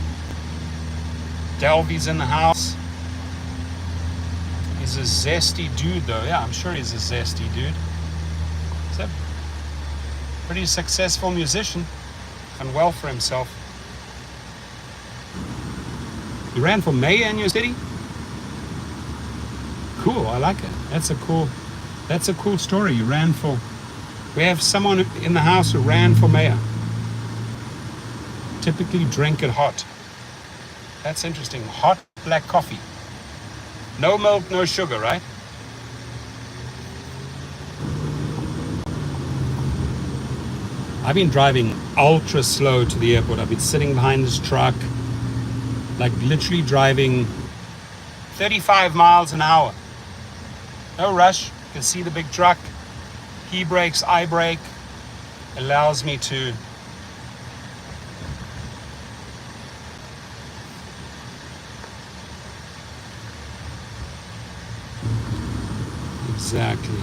Delvy's in the house. He's a zesty dude, though. Yeah, I'm sure he's a zesty dude. He's a pretty successful musician and well for himself. You ran for mayor in your city? Cool, I like it. That's a cool story. You ran for. We have someone in the house who ran for mayor. Typically drink it hot. That's interesting. Hot black coffee. No milk, no sugar, right? I've been driving ultra slow to the airport. I've been sitting behind this truck, like literally driving 35 miles an hour. No rush. You can see the big truck. He brakes, I brake. Allows me to exactly.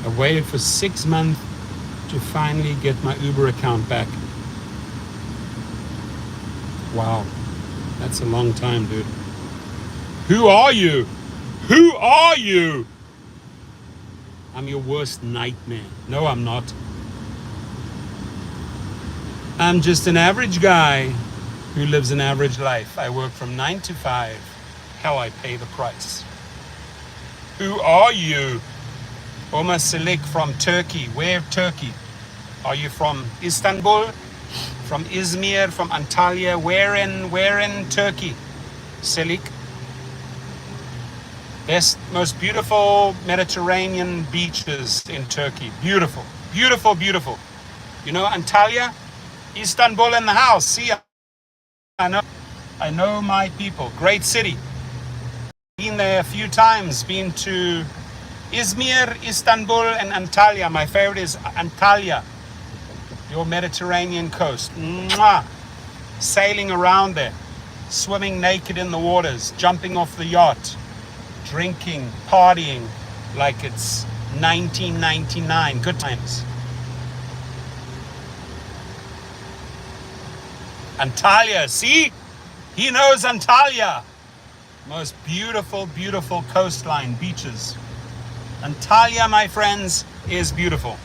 I waited for 6 months to finally get my Uber account back. Wow, that's a long time, dude. Who are you? Who are you? I'm your worst nightmare. No, I'm not. I'm just an average guy who lives an average life. I work from 9 to 5. hell I pay the price. Who are you? Oma Selik from Turkey. Where Turkey? Are you from Istanbul? From Izmir? From Antalya? Where in Turkey? Selik? Best, most beautiful Mediterranean beaches in Turkey. Beautiful, beautiful, beautiful. You know Antalya? Istanbul in the house. See, I know my people. Great city. Been there a few times. Been to Izmir, Istanbul, and Antalya. My favorite is Antalya, your Mediterranean coast. Mwah! Sailing around there, swimming naked in the waters, jumping off the yacht, drinking, partying like it's 1999. Good times. Antalya, see? He knows Antalya. Most beautiful, beautiful coastline, beaches. Antalya, my friends, is beautiful.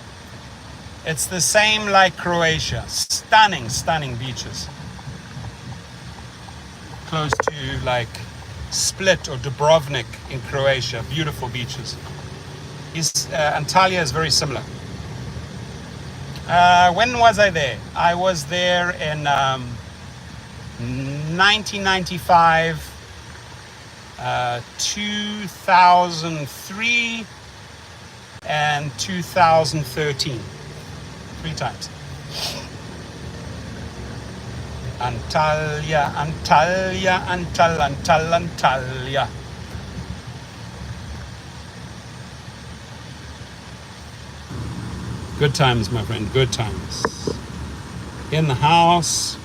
It's the same like Croatia. Stunning, stunning beaches. Close to like Split or Dubrovnik in Croatia. Beautiful beaches. Antalya is very similar. When was I there? I was there in 1995, 2003, and 2013. 3 times. Antalya, Antalya, Antalya. Good times, my friend, good times. In the house.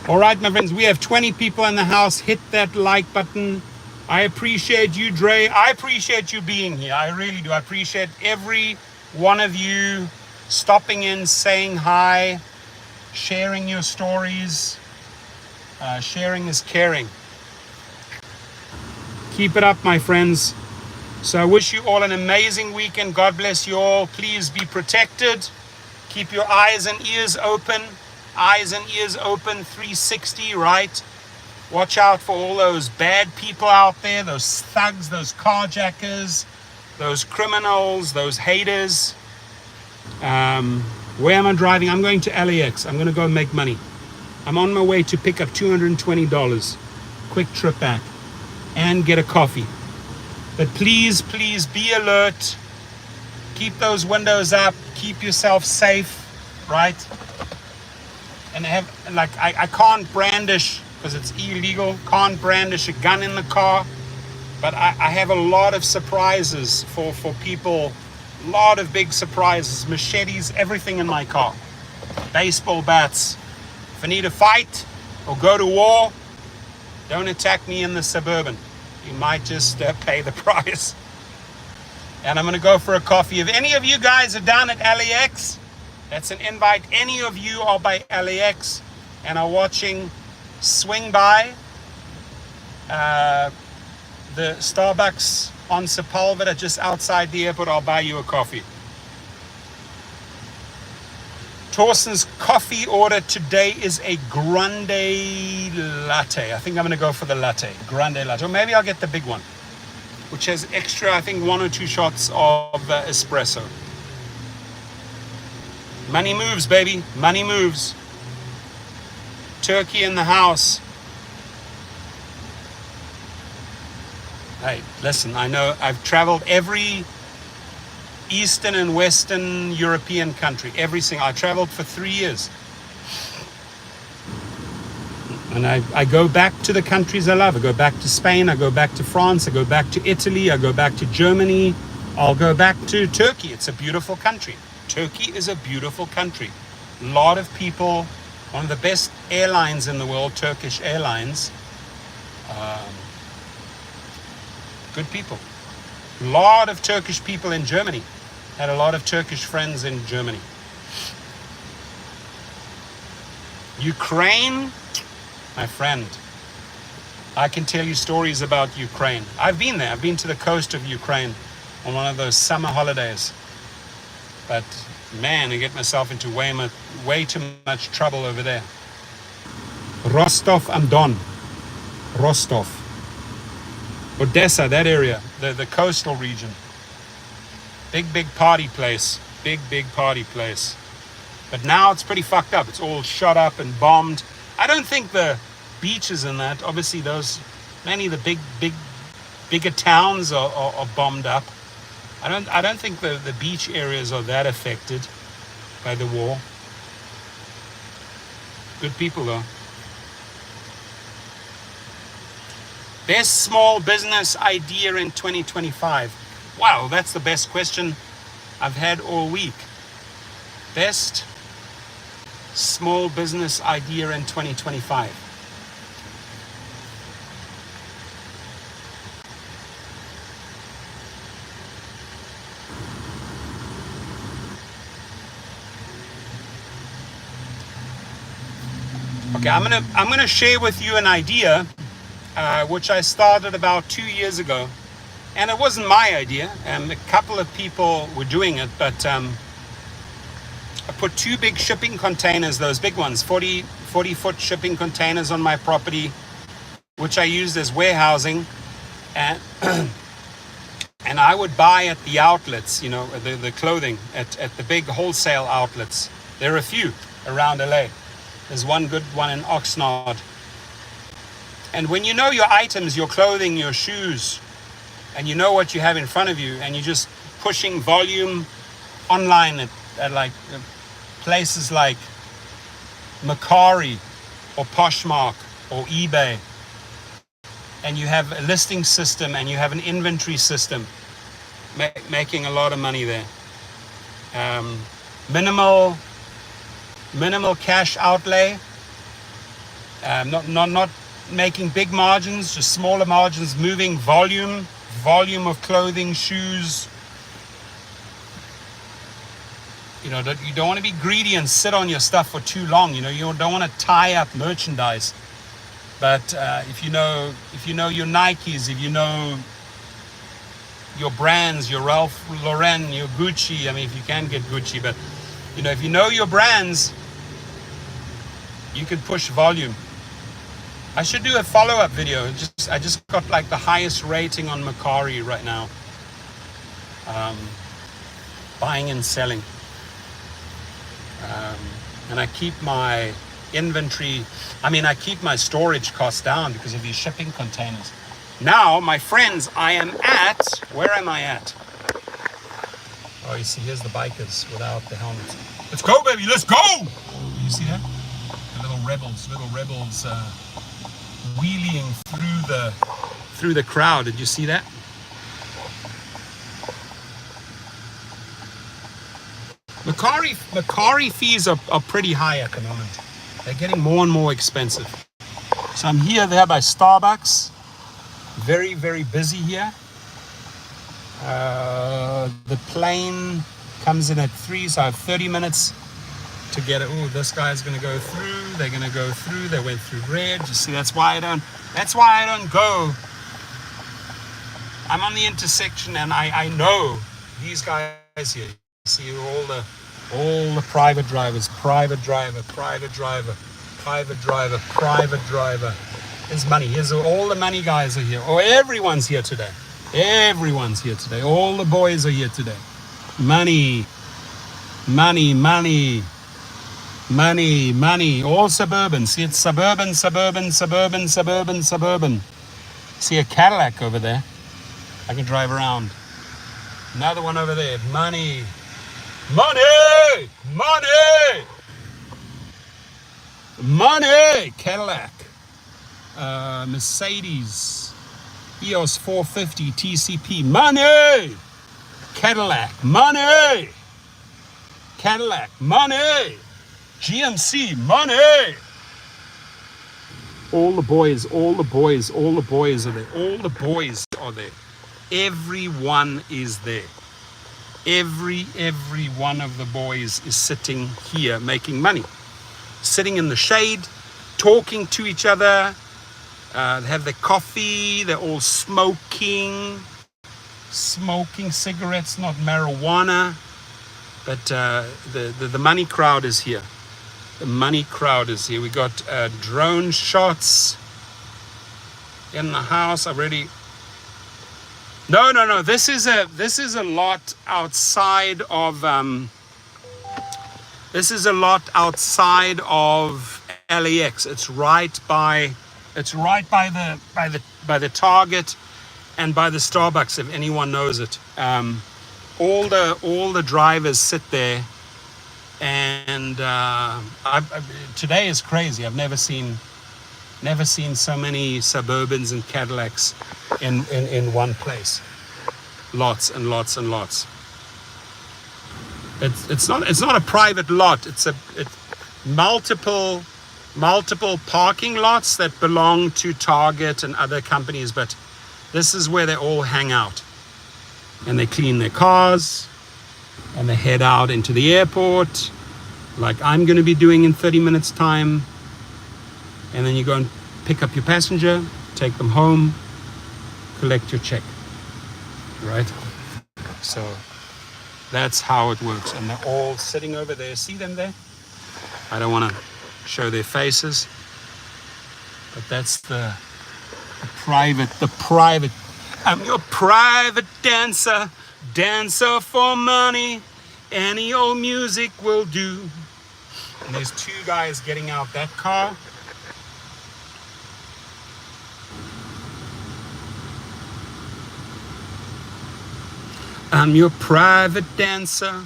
All right, my friends, we have 20 people in the house. Hit that like button. I appreciate you, Dre. I appreciate you being here. I really do. I appreciate every one of you stopping in, saying hi, sharing your stories. Sharing is caring. Keep it up, my friends. So I wish you all an amazing weekend. God bless you all. Please be protected. Keep your eyes and ears open. Eyes and ears open 360, right? Watch out for all those bad people out there, those thugs, those carjackers, those criminals, those haters. Where am I driving? I'm going to LAX. I'm going to go make money. I'm on my way to pick up $220. Quick trip back and get a coffee. But please, please be alert. Keep those windows up. Keep yourself safe, right? And I can't brandish, because it's illegal, can't brandish a gun in the car. But I have a lot of surprises for people. A lot of big surprises. Machetes, everything in my car. Baseball bats. If I need to fight or go to war, don't attack me in the Suburban. You might just pay the price. And I'm going to go for a coffee. If any of you guys are down at LAX, that's an invite. Any of you are by LAX and are watching, swing by the Starbucks on Sepulveda just outside the airport. I'll buy you a coffee. Torsten's coffee order today is a grande latte. I think I'm going to go for the latte, grande latte. Or maybe I'll get the big one, which has extra, I think, 1 or 2 shots of espresso. Money moves, baby. Money moves. Turkey in the house. Hey, listen, I know I've traveled every Eastern and Western European country. I traveled for 3 years. And I go back to the countries I love. I go back to Spain, I go back to France, I go back to Italy, I go back to Germany. I'll go back to Turkey. It's a beautiful country. Turkey is a beautiful country. A lot of people, one of the best airlines in the world, Turkish Airlines. Good people. A lot of Turkish people in Germany. Had a lot of Turkish friends in Germany. Ukraine, my friend. I can tell you stories about Ukraine. I've been there. I've been to the coast of Ukraine on one of those summer holidays. But man, I get myself into way too much trouble over there. Rostov-on-Don. Rostov. Odessa, that area, the coastal region. Big party place. Big party place. But now it's pretty fucked up. It's all shot up and bombed. I don't think the beaches in that, obviously many of the bigger towns are bombed up. I don't think the beach areas are that affected by the war. Good people though. Best small business idea in 2025. Wow, that's the best question I've had all week. Best small business idea in 2025. Okay, I'm gonna share with you an idea which I started about 2 years ago, and it wasn't my idea. A couple of people were doing it, but I put 2 big shipping containers, those big ones, 40-foot shipping containers on my property, which I used as warehousing, and and I would buy at the outlets, you know, the clothing at the big wholesale outlets. There are a few around LA. There's one good one in Oxnard. And when you know your items, your clothing, your shoes, and you know what you have in front of you, and you're just pushing volume online at like places like Mercari or Poshmark or eBay, and you have a listing system and you have an inventory system, making a lot of money there. Minimal cash outlay, not making big margins, just smaller margins, moving volume of clothing, shoes. You know, you don't want to be greedy and sit on your stuff for too long. You know, you don't want to tie up merchandise. But if you know your Nikes, if you know your brands, your Ralph Lauren, your Gucci. I mean, if you can get Gucci, but you know, if you know your brands, you can push volume. I should do a follow-up video. I just got like the highest rating on Mercari right now. Buying and selling. And I keep my inventory, I keep my storage costs down because of these shipping containers. Now, my friends, where am I at? Oh, you see, here's the bikers without the helmets. Let's go, baby, let's go! You see that? The little rebels wheeling through the crowd. Did you see that? Mercari fees are pretty high at the moment. They're getting more and more expensive. So I'm there by Starbucks. Very, very busy here. The plane comes in at 3, so I have 30 minutes to get it. Oh, this guy's gonna go through. They're gonna go through. They went through red. You see, that's why I don't go. I'm on the intersection, and I know these guys here. You see all the private drivers. Private driver. There's money. All the money guys are here. Oh, everyone's here today. All the boys are here today. Money. All suburban. See, it's suburban. See a Cadillac over there. I can drive around. Another one over there. Money. Cadillac. Mercedes. EOS 450 TCP. Money. Cadillac. GMC. Money. All the boys are there. All the boys are there. Everyone is there. Every one of the boys is sitting here making money. Sitting in the shade, talking to each other. They have their coffee. They're all smoking cigarettes, not marijuana. But the money crowd is here. We got drone shots in the house. No. This is a lot outside of LAX. It's right by the Target and by the Starbucks, if anyone knows it. All the drivers sit there, and today is crazy. I've never seen so many Suburbans and Cadillacs in one place. Lots and lots and lots. It's not a private lot. It's multiple parking lots that belong to Target and other companies, but this is where they all hang out, and they clean their cars, and they head out into the airport, like I'm going to be doing in 30 minutes time, and then you go and pick up your passenger, take them home, collect your check, right? So that's how it works. And they're all sitting over there. See them there? I don't want to show their faces, but that's the private. I'm your private dancer for money. Any old music will do. And there's two guys getting out that car. I'm your private dancer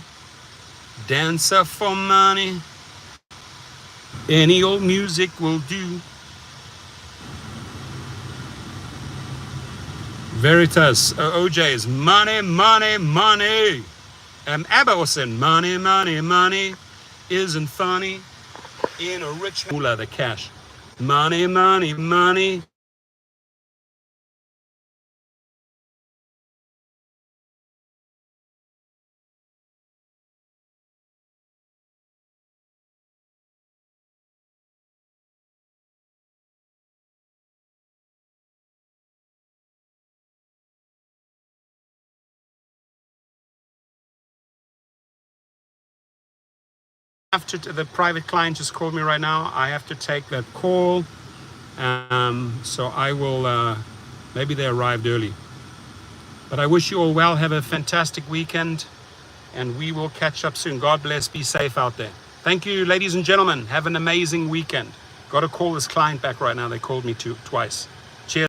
for money. Any old music will do. Veritas, OJ is money. ABBA was saying money isn't funny. In a rich moolah, the cash. Money. The private client just called me right now. I have to take that call. So I will, maybe they arrived early. But I wish you all well. Have a fantastic weekend, and we will catch up soon. God bless. Be safe out there. Thank you, ladies and gentlemen. Have an amazing weekend. Got to call this client back right now. They called me twice.